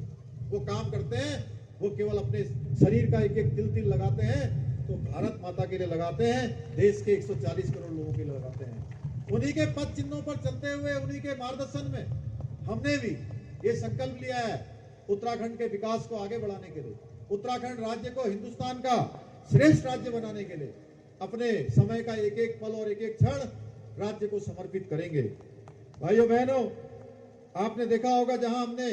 Speaker 5: वो काम करते हैं। वो केवल अपने शरीर का एक एक तिल लगाते हैं, तो भारत माता के लिए लगाते हैं, देश के 140 करोड़ लोगों के लिए लगाते हैं। उन्हीं के पद चिन्हों पर चलते हुए, उन्हीं के मार्गदर्शन में हमने भी ये संकल्प लिया है उत्तराखंड के विकास को आगे बढ़ाने के लिए, उत्तराखंड राज्य को हिंदुस्तान का श्रेष्ठ राज्य बनाने के लिए अपने समय का एक एक पल और एक एक क्षण राज्य को समर्पित करेंगे। भाइयों बहनों, आपने देखा होगा जहां हमने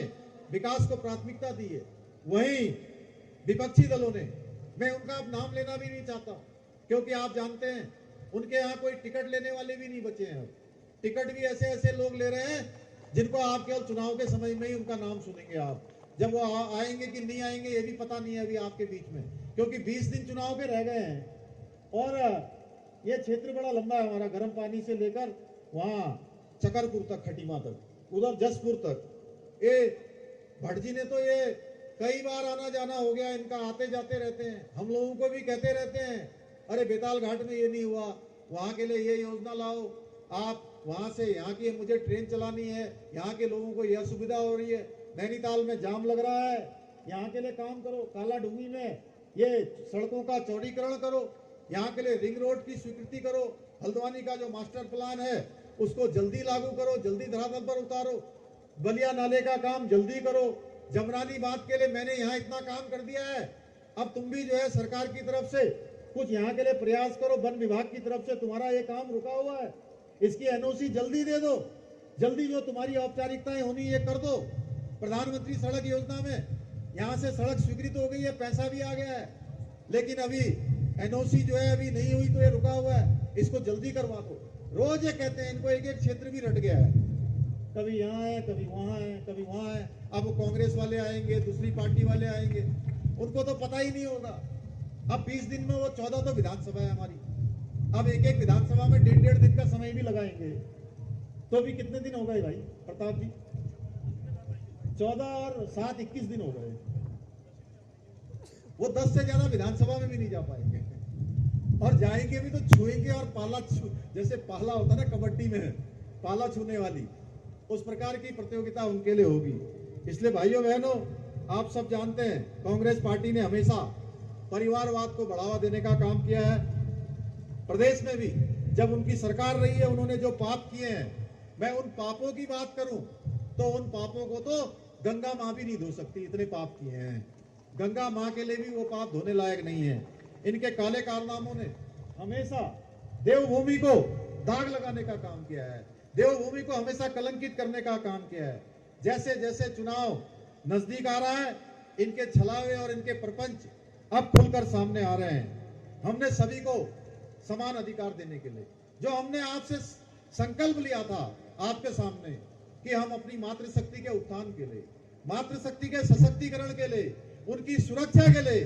Speaker 5: विकास को प्राथमिकता दी है, वहीं विपक्षी दलों ने, मैं उनका अब नाम लेना भी नहीं चाहता, क्योंकि आप जानते हैं उनके यहाँ कोई टिकट लेने वाले भी नहीं बचे हैं। टिकट भी ऐसे ऐसे लोग ले रहे हैं जिनको आप केवल चुनाव के समय में ही उनका नाम सुनेंगे। आप जब वो आएंगे कि नहीं आएंगे ये भी पता नहीं है अभी आपके बीच में, क्योंकि 20 दिन चुनाव के रह गए हैं, और ये क्षेत्र बड़ा लंबा है हमारा, गर्म पानी से लेकर वहां चकरपुर तक, खटीमा तक, उधर जसपुर तक। ये भट्ट जी ने तो ये कई बार आना जाना हो गया इनका, आते जाते रहते हैं। हम लोगों को भी कहते रहते हैं, अरे बेताल घाट में ये नहीं हुआ, वहां के लिए ये योजना लाओ, आप वहां से यहाँ की मुझे ट्रेन चलानी है, यहाँ के लोगों को यह सुविधा हो रही है, नैनीताल में जाम लग रहा है, यहाँ के लिए काम करो, काला डूंगी में ये सड़कों का चौड़ीकरण करो, यहाँ के लिए रिंग रोड की स्वीकृति करो, हल्द्वानी का जो मास्टर प्लान है उसको जल्दी लागू करो, जल्दी धरातल पर उतारो। बलिया नाले का काम जल्दी करो, जमरानी बात के लिए मैंने यहाँ इतना काम कर दिया है, अब तुम भी जो है सरकार की तरफ से कुछ यहाँ के लिए प्रयास करो, वन विभाग की तरफ से तुम्हारा ये काम रुका हुआ है, इसकी एनओसी जल्दी दे दो, जल्दी जो तुम्हारी औपचारिकताएं होनी ये कर दो। प्रधानमंत्री सड़क योजना में यहाँ से सड़क स्वीकृत हो गई है, पैसा भी आ गया है, लेकिन अभी एनओसी जो है अभी नहीं हुई तो ये रुका हुआ है, इसको जल्दी करवा दो। रोज ये कहते हैं, इनको एक एक क्षेत्र भी रट गया है, कभी यहाँ है, कभी वहां है, कभी वहां है। अब वो कांग्रेस वाले आएंगे, दूसरी पार्टी वाले आएंगे, उनको तो पता ही नहीं होगा। अब 20 दिन में वो 14 तो विधानसभा है हमारी, अब एक एक विधानसभा में 1.5 दिन का समय भी लगाएंगे, तो भी कितने दिन हो गए भाई प्रताप जी? 14 और 7 21 दिन हो गए। वो 10 से ज्यादा विधानसभा में भी नहीं जा पाएंगे, और जाएंगे भी तो छुएंगे, और पाला जैसे पाला होता है ना कबड्डी में, पाला छूने वाली, उस प्रकार की प्रतियोगिता उनके लिए होगी। इसलिए भाइयों बहनों, आप सब जानते हैं कांग्रेस पार्टी ने हमेशा परिवारवाद को बढ़ावा देने का काम किया है। प्रदेश में भी जब उनकी सरकार रही है, उन्होंने जो पाप किए हैं, मैं उन पापों की बात करूं तो उन पापों को तो गंगा मां भी नहीं धो सकती, इतने पाप किए हैं। गंगा मां के लिए भी वो पाप धोने लायक नहीं है। इनके काले कारनामों ने हमेशा देवभूमि को दाग लगाने का काम किया है, देवभूमि को हमेशा कलंकित करने का काम किया है। जैसे जैसे चुनाव नजदीक आ रहा है, इनके छलावे और इनके प्रपंच अब खुलकर सामने आ रहे हैं। हमने सभी को समान अधिकार देने के लिए जो हमने आपसे संकल्प लिया था आपके सामने कि हम अपनी मातृशक्ति के उत्थान के लिए, मातृशक्ति के सशक्तिकरण के लिए, उनकी सुरक्षा के लिए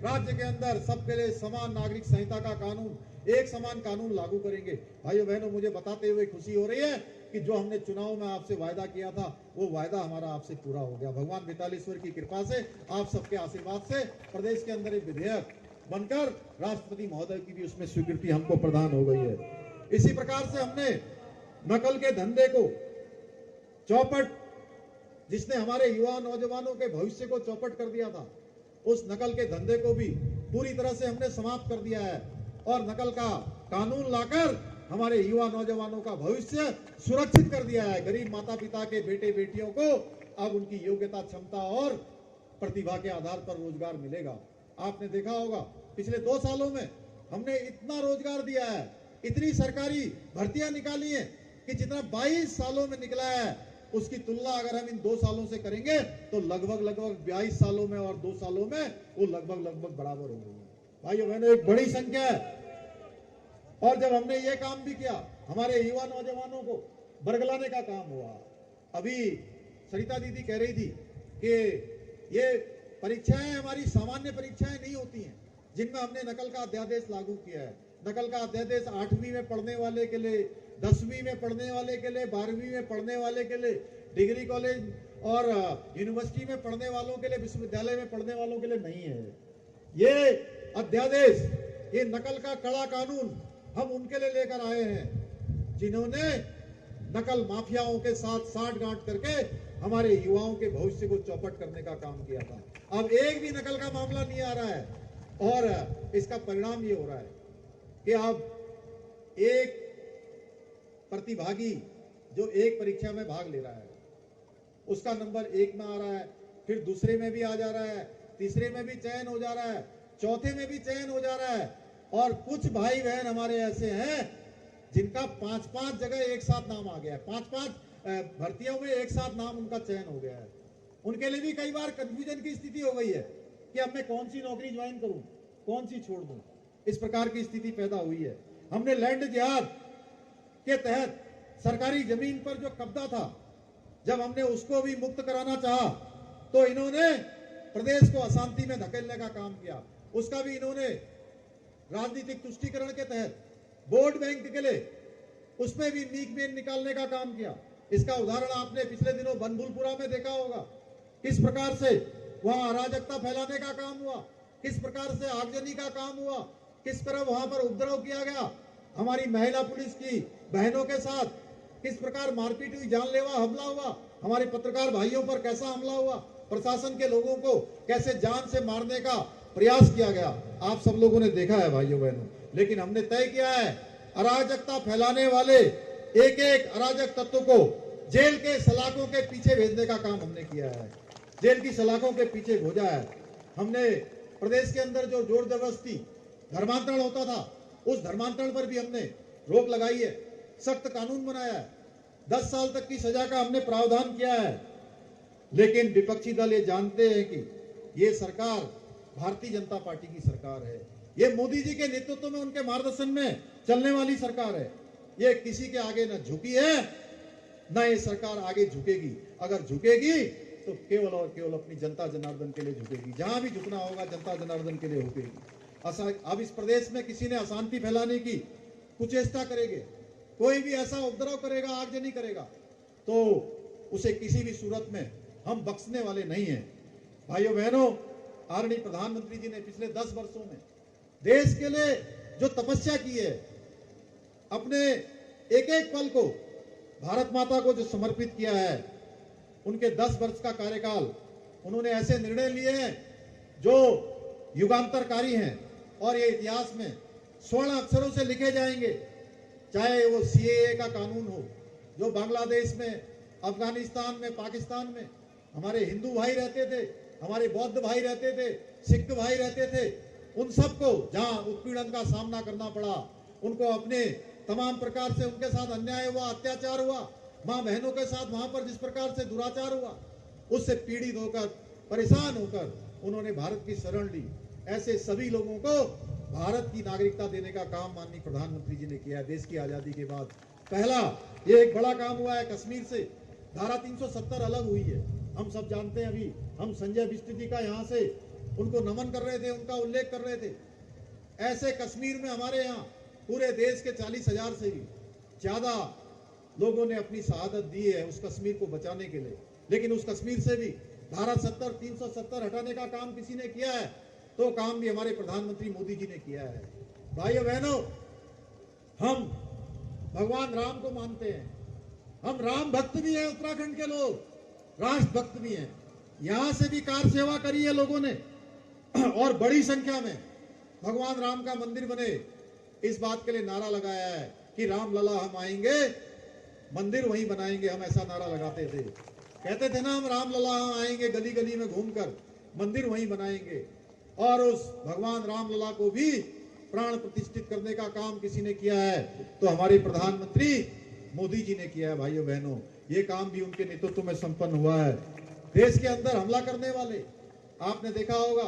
Speaker 5: राज्य के अंदर सबके लिए समान नागरिक संहिता का कानून, एक समान कानून लागू करेंगे। भाइयों बहनों, मुझे बताते हुए खुशी हो रही है कि जो हमने चुनाव में आपसे वायदा किया था वो वायदा हमारा आपसे पूरा हो गया। भगवान वितालेश्वर की कृपा से, आप सबके आशीर्वाद से प्रदेश के अंदर एक विधेयक बनकर राष्ट्रपति महोदय की भी उसमें स्वीकृति हमको प्रदान हो गई है। इसी प्रकार से हमने नकल के धंधे को चौपट, जिसने हमारे युवा नौजवानों के भविष्य को चौपट कर दिया था, उस नकल के धंधे को भी पूरी तरह से हमने समाप्त कर दिया है और नकल का कानून लाकर हमारे युवा नौजवानों का भविष्य सुरक्षित कर दिया है। गरीब माता पिता के बेटे बेटियों को अब उनकी योग्यता, क्षमता और प्रतिभा के आधार पर रोजगार मिलेगा। आपने देखा होगा पिछले 2 सालों में हमने इतना रोजगार दिया है, इतनी सरकारी भर्तियां निकाली हैं कि जितना 22 सालों में निकला है उसकी तुलना अगर हम इन 2 सालों से करेंगे तो लगभग 22 सालों में और 2 सालों में वो लगभग बराबर हो गई है। भाइयों बहनों, एक बड़ी संख्या है। और जब हमने ये काम भी किया, हमारे युवा नौजवानों को बरगलाने का काम हुआ। अभी सरिता दीदी कह रही थी कि ये परीक्षाएं हमारी सामान्य परीक्षाएं नहीं होती हैं, जिनमें हमने नकल का अध्यादेश लागू किया है। नकल का अध्यादेश 8वीं में पढ़ने वाले के लिए, 10वीं में पढ़ने वाले के लिए, 12वीं में पढ़ने वाले के लिए, डिग्री कॉलेज और यूनिवर्सिटी में पढ़ने वालों के लिए, विश्वविद्यालय में पढ़ने वालों के लिए नहीं है। ये अध्यादेश, ये नकल का कड़ा कानून हम उनके लिए लेकर आए हैं जिन्होंने नकल माफियाओं के साथ साठगांठ करके हमारे युवाओं के भविष्य को चौपट करने का काम किया था। अब एक भी नकल का मामला नहीं आ रहा है और इसका परिणाम ये हो रहा है कि अब एक प्रतिभागी जो एक परीक्षा में भाग ले रहा है उसका नंबर 1 में आ रहा है, फिर दूसरे में भी आ जा रहा है, तीसरे में भी चयन हो जा रहा है, चौथे में भी चयन हो जा रहा है। और कुछ भाई बहन हमारे ऐसे हैं जिनका 5-5 जगह एक साथ नाम आ गया है, 5-5 भर्तियों में एक साथ नाम उनका चयन हो गया है। उनके लिए भी कई बार कंफ्यूजन की स्थिति हो गई है कि अब मैं कौन सी नौकरी ज्वाइन करूं, कौन सी छोड़ दूं। इस प्रकार की स्थिति पैदा हुई है। हमने लैंड जिहाद के तहत सरकारी जमीन पर जो कब्जा था, जब हमने उसको भी मुक्त कराना चाहा तो इन्होंने प्रदेश को अशांति में धकेलने का काम किया। उसका भी इन्होंने राजनीतिक तुष्टीकरण के तहत वोट बैंक के लिए उसमें भी मीक मेन निकालने का काम किया। इसका उदाहरण आपने पिछले दिनों बनभूलपुरा में देखा होगा, किस प्रकार से वहां अराजकता फैलाने का काम हुआ, किस प्रकार से आगजनी का काम हुआ, किस तरह वहां पर उपद्रव किया गया, हमारी महिला पुलिस की बहनों के साथ किस प्रकार मारपीट हुई, जानलेवा हमला हुआ, हमारे पत्रकार भाइयों पर कैसा हमला हुआ, प्रशासन के लोगों को कैसे जान से मारने का प्रयास किया गया, आप सब लोगों ने देखा है भाइयों बहनों। लेकिन हमने तय किया है अराजकता फैलाने वाले एक एक अराजक तत्व को जेल के सलाखों के पीछे भेजने का काम हमने किया है, जेल की सलाखों के पीछे भेजा है। हमने प्रदेश के अंदर जो जोर जबरदस्ती धर्मांतरण होता था, उस धर्मांतरण पर भी हमने रोक लगाई है, सख्त कानून बनाया है, 10 साल तक की सजा का हमने प्रावधान किया है। लेकिन विपक्षी दल ये जानते हैं कि ये सरकार भारतीय जनता पार्टी की सरकार है, ये मोदी जी के नेतृत्व में, उनके मार्गदर्शन में चलने वाली सरकार है। ये किसी के आगे न झुकी है, न ये सरकार आगे झुकेगी। अगर झुकेगी तो केवल और केवल अपनी जनता जनार्दन के लिए झुकेगी, जहां भी झुकना होगा जनता जनार्दन के लिए झुकेगी। अब इस प्रदेश में किसी ने अशांति फैलाने की कुचेष्टा करेंगे, कोई भी ऐसा उपद्रव करेगा, आगजनी करेगा, तो उसे किसी भी सूरत में हम बख्शने वाले नहीं हैं। भाइयों बहनों, आदरणीय प्रधानमंत्री जी ने पिछले 10 वर्षों में देश के लिए जो तपस्या की है, अपने एक एक पल को भारत माता को जो समर्पित किया है, उनके 10 वर्ष का कार्यकाल उन्होंने ऐसे निर्णय लिए हैं जो युगांतरकारी हैं और ये इतिहास में स्वर्ण अक्षरों से लिखे जाएंगे। चाहे वो सीएए का कानून हो, जो बांग्लादेश में, अफगानिस्तान में, पाकिस्तान में हमारे हिंदू भाई रहते थे, हमारे बौद्ध भाई रहते थे, सिख भाई रहते थे, उन सबको जहां उत्पीड़न का सामना करना पड़ा, उनको अपने तमाम प्रकार से उनके साथ अन्याय हुआ, अत्याचार हुआ, मां बहनों के साथ वहां पर जिस प्रकार से दुराचार हुआ, उससे पीड़ित होकर, परेशान होकर उन्होंने भारत की शरण ली। ऐसे सभी लोगों को भारत की नागरिकता देने का काम माननीय प्रधानमंत्री जी ने किया है। देश की आजादी के बाद पहला ये एक बड़ा काम हुआ है। कश्मीर से धारा 370 अलग हुई है, हम सब जानते हैं। अभी हम संजय बिष्ट जी का यहाँ से उनको नमन कर रहे थे, उनका उल्लेख कर रहे थे। ऐसे कश्मीर में हमारे यहाँ पूरे देश के 40,000 से भी ज्यादा लोगों ने अपनी शहादत दी है उस कश्मीर को बचाने के लिए। लेकिन उस कश्मीर से भी धारा 370 हटाने का काम किसी ने किया है, तो काम भी हमारे प्रधानमंत्री मोदी जी ने किया है। भाइयों बहनों, हम भगवान राम को मानते हैं, हम राम भक्त भी हैं, उत्तराखंड के लोग राष्ट्र भक्त भी हैं। यहां से भी कार सेवा करी है लोगों ने और बड़ी संख्या में भगवान राम का मंदिर बने, इस बात के लिए नारा लगाया है कि राम लला हम आएंगे, मंदिर वहीं बनाएंगे। हम ऐसा नारा लगाते थे, कहते थे ना, हम राम लला हम आएंगे, गली गली में घूमकर मंदिर वहीं बनाएंगे। और उस भगवान राम लला को भी प्राण प्रतिष्ठित करने का काम किसी ने किया है, तो हमारे प्रधानमंत्री मोदी जी ने किया है। भाइयों बहनों, ये काम भी उनके नेतृत्व में संपन्न हुआ है। देश के अंदर हमला करने वाले, आपने देखा होगा,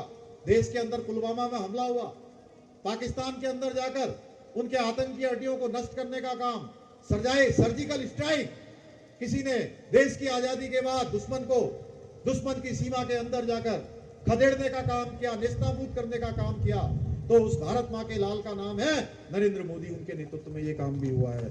Speaker 5: देश के अंदर पुलवामा में हमला हुआ, पाकिस्तान के अंदर जाकर उनके आतंकी अड्डियों को नष्ट करने का काम, सर्जिकल स्ट्राइक किसी ने देश की आजादी के बाद दुश्मन की सीमा के अंदर जाकर खदेड़ने का काम किया, नेस्तनाबूद करने का काम किया, तो उस भारत माँ के लाल का नाम है नरेंद्र मोदी। उनके नेतृत्व में ये काम भी हुआ है।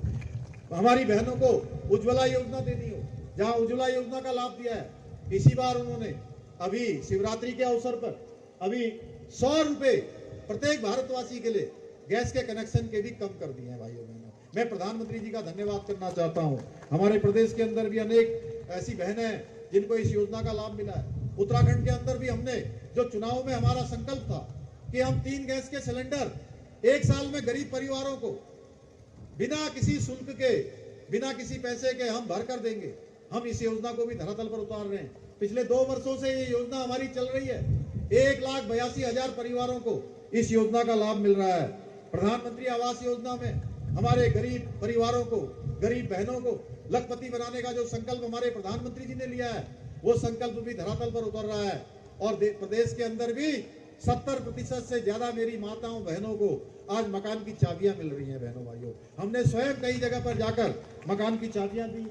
Speaker 5: हमारी बहनों को उज्ज्वला योजना देनी हो, जहां उज्ज्वला योजना का लाभ दिया है, इसी बार उन्होंने अभी शिवरात्रि के अवसर पर अभी 100 रुपए प्रत्येक भारतवासी के लिए गैस के कनेक्शन के भी कम कर दिए हैं। भाइयों बहनों, मैं प्रधानमंत्री जी का धन्यवाद करना चाहता हूं। हमारे प्रदेश के अंदर भी अनेक ऐसी बहनें हैं जिनको इस योजना का लाभ मिला है। उत्तराखंड के अंदर भी हमने जो चुनाव में हमारा संकल्प था कि हम 3 गैस के सिलेंडर 1 साल में गरीब परिवारों को बिना किसी शुल्क के, बिना किसी पैसे के हम भर कर देंगे, हम इस योजना को भी धरातल पर उतार रहे हैं। पिछले 2 वर्षों से ये योजना हमारी चल रही है। 1,82,000 परिवारों को इस योजना का लाभ मिल रहा है। प्रधानमंत्री आवास योजना में हमारे गरीब परिवारों को, गरीब बहनों को लखपति बनाने का जो संकल्प हमारे प्रधानमंत्री जी ने लिया है, वो संकल्प भी धरातल पर उतर रहा है। और प्रदेश के अंदर भी 70% से ज्यादा मेरी माताओं बहनों को आज मकान की चाबियां मिल रही हैं। बहनों भाइयों, हमने स्वयं कई जगह पर जाकर मकान की चाबियां दी।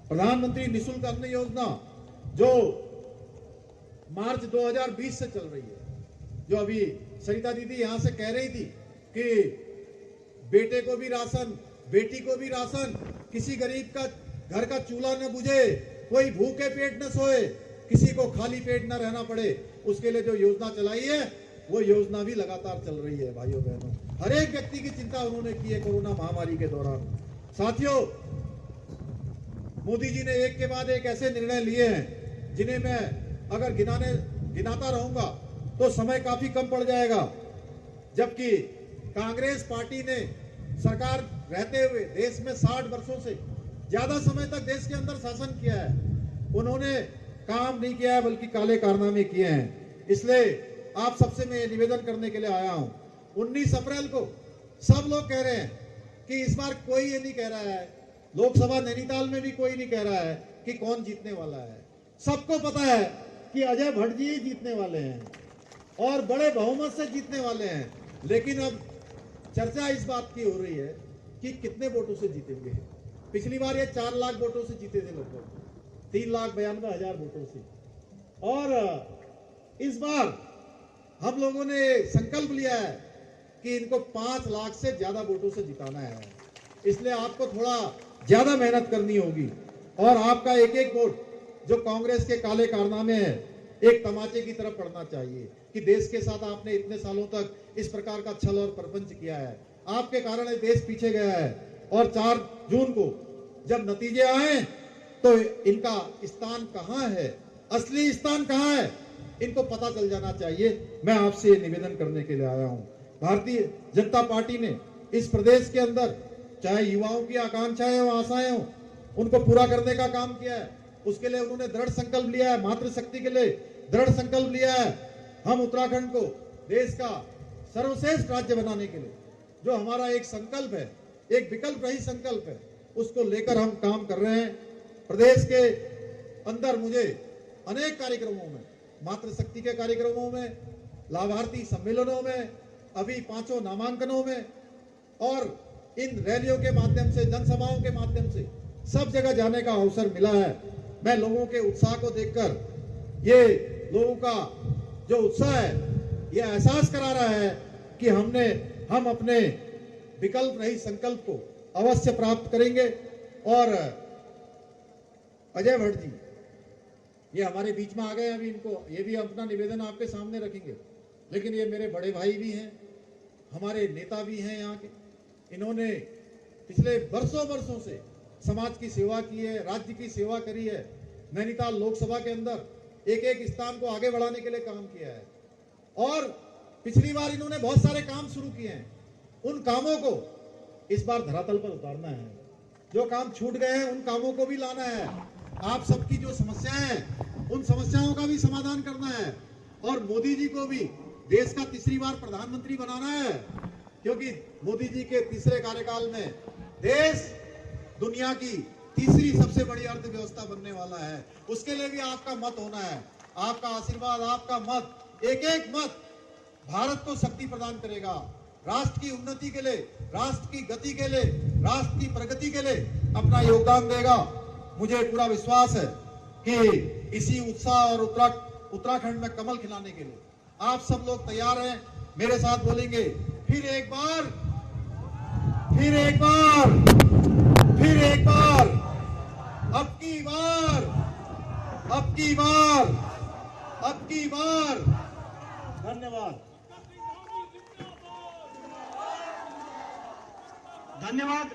Speaker 5: प्रधानमंत्री निःशुल्क अन्न योजना जो मार्च 2020 से चल रही है, जो अभी सरिता दीदी यहां से कह रही थी कि बेटे को भी राशन, बेटी को भी राशन, किसी गरीब का घर का चूल्हा न बुझे, कोई भूखे पेट न सोए, किसी को खाली पेट न रहना पड़े, उसके लिए जो योजना चलाई है वो योजना भी लगातार चल रही है। भाइयों बहनों, हर एक व्यक्ति की चिंता उन्होंने की है कोरोना महामारी के दौरान। साथियों, मोदी जी ने एक के बाद एक ऐसे निर्णय लिए हैं जिन्हें मैं अगर गिनाता रहूंगा तो समय काफी कम पड़ जाएगा। जबकि कांग्रेस पार्टी ने सरकार रहते हुए देश में 60 वर्षों से ज्यादा समय तक देश के अंदर शासन किया है, उन्होंने काम नहीं किया है बल्कि काले कारनामे किए हैं। इसलिए आप सबसे मैं निवेदन करने के लिए आया हूं। 19 अप्रैल को सब लोग कह रहे हैं कि इस बार कोई ये नहीं कह रहा है, लोकसभा नैनीताल में भी कोई नहीं कह रहा है कि कौन जीतने वाला है। सबको पता है कि अजय भट्ट जी जीतने वाले हैं और बड़े बहुमत से जीतने वाले हैं। लेकिन अब चर्चा इस बात की हो रही है कि कितने वोटों से जीतेंगे। पिछली बार ये 4 लाख वोटों से जीते थे, लगभग 3,92,000 वोटों से। और इस बार हम लोगों ने संकल्प लिया है कि इनको 5 लाख से ज्यादा वोटों से जिताना है। इसलिए आपको थोड़ा ज्यादा मेहनत करनी होगी और आपका एक एक वोट जो कांग्रेस के काले कारनामे है एक तमाचे की तरफ पड़ना चाहिए कि देश के साथ आपने इतने सालों तक इस प्रकार का छल और प्रपंच किया है, आपके कारण ये देश पीछे गया है। और 4 जून को जब नतीजे आए तो इनका स्थान कहां है, असली स्थान कहां है, इनको पता चल जाना चाहिए। मैं आपसे निवेदन करने के लिए आया हूं। भारतीय जनता पार्टी ने इस प्रदेश के अंदर चाहे युवाओं की आकांक्षाएं हो, आशाएं हो, उनको पूरा करने का काम किया है। उसके लिए उन्होंने दृढ़ संकल्प लिया है, मातृशक्ति के लिए दृढ़ संकल्प लिया है। हम उत्तराखंड को देश का सर्वश्रेष्ठ राज्य बनाने के लिए जो हमारा एक संकल्प है, एक विकल्प रहित संकल्प है, उसको लेकर हम काम कर रहे हैं। प्रदेश के अंदर मुझे अनेक कार्यक्रमों में, मातृशक्ति के कार्यक्रमों में, लाभार्थी सम्मेलनों में, अभी 5 नामांकनों में और इन रैलियों के माध्यम से, जनसभाओं के माध्यम से सब जगह जाने का अवसर मिला है। मैं लोगों के उत्साह को देखकर ये लोगों का जो उत्साह है ये एहसास करा रहा है कि हम अपने विकल्प रहित संकल्प को अवश्य प्राप्त करेंगे। और अजय भट्ट जी ये हमारे बीच में आ गए, अभी इनको ये भी अपना निवेदन आपके सामने रखेंगे। लेकिन ये मेरे बड़े भाई भी हैं, हमारे नेता भी हैं यहाँ के। इन्होंने पिछले वर्षों से समाज की सेवा की है, राज्य की सेवा करी है। नैनीताल लोकसभा के अंदर एक एक स्थान को आगे बढ़ाने के लिए काम किया है और पिछली बार इन्होंने बहुत सारे काम शुरू किए हैं। उन कामों को इस बार धरातल पर उतारना है। जो काम छूट गए हैं उन कामों को भी लाना है। आप सबकी जो समस्याएं हैं उन समस्याओं का भी समाधान करना है और मोदी जी को भी देश का 3री बार प्रधानमंत्री बनाना है, क्योंकि मोदी जी के 3रे कार्यकाल में देश दुनिया की 3री सबसे बड़ी अर्थव्यवस्था बनने वाला है। उसके लिए भी आपका मत होना है। आपका आशीर्वाद, आपका मत, एक एक मत भारत को शक्ति प्रदान करेगा, राष्ट्र की उन्नति के लिए, राष्ट्र की गति के लिए, राष्ट्र की प्रगति के लिए अपना योगदान देगा। मुझे पूरा विश्वास है कि इसी उत्साह और उत्तराखंड में कमल खिलाने के लिए आप सब लोग तैयार हैं। मेरे साथ बोलेंगे फिर एक बार, फिर एक बार, फिर एक बार, अब की बार, अब की बार, अब की बार। धन्यवाद।
Speaker 1: धन्यवाद।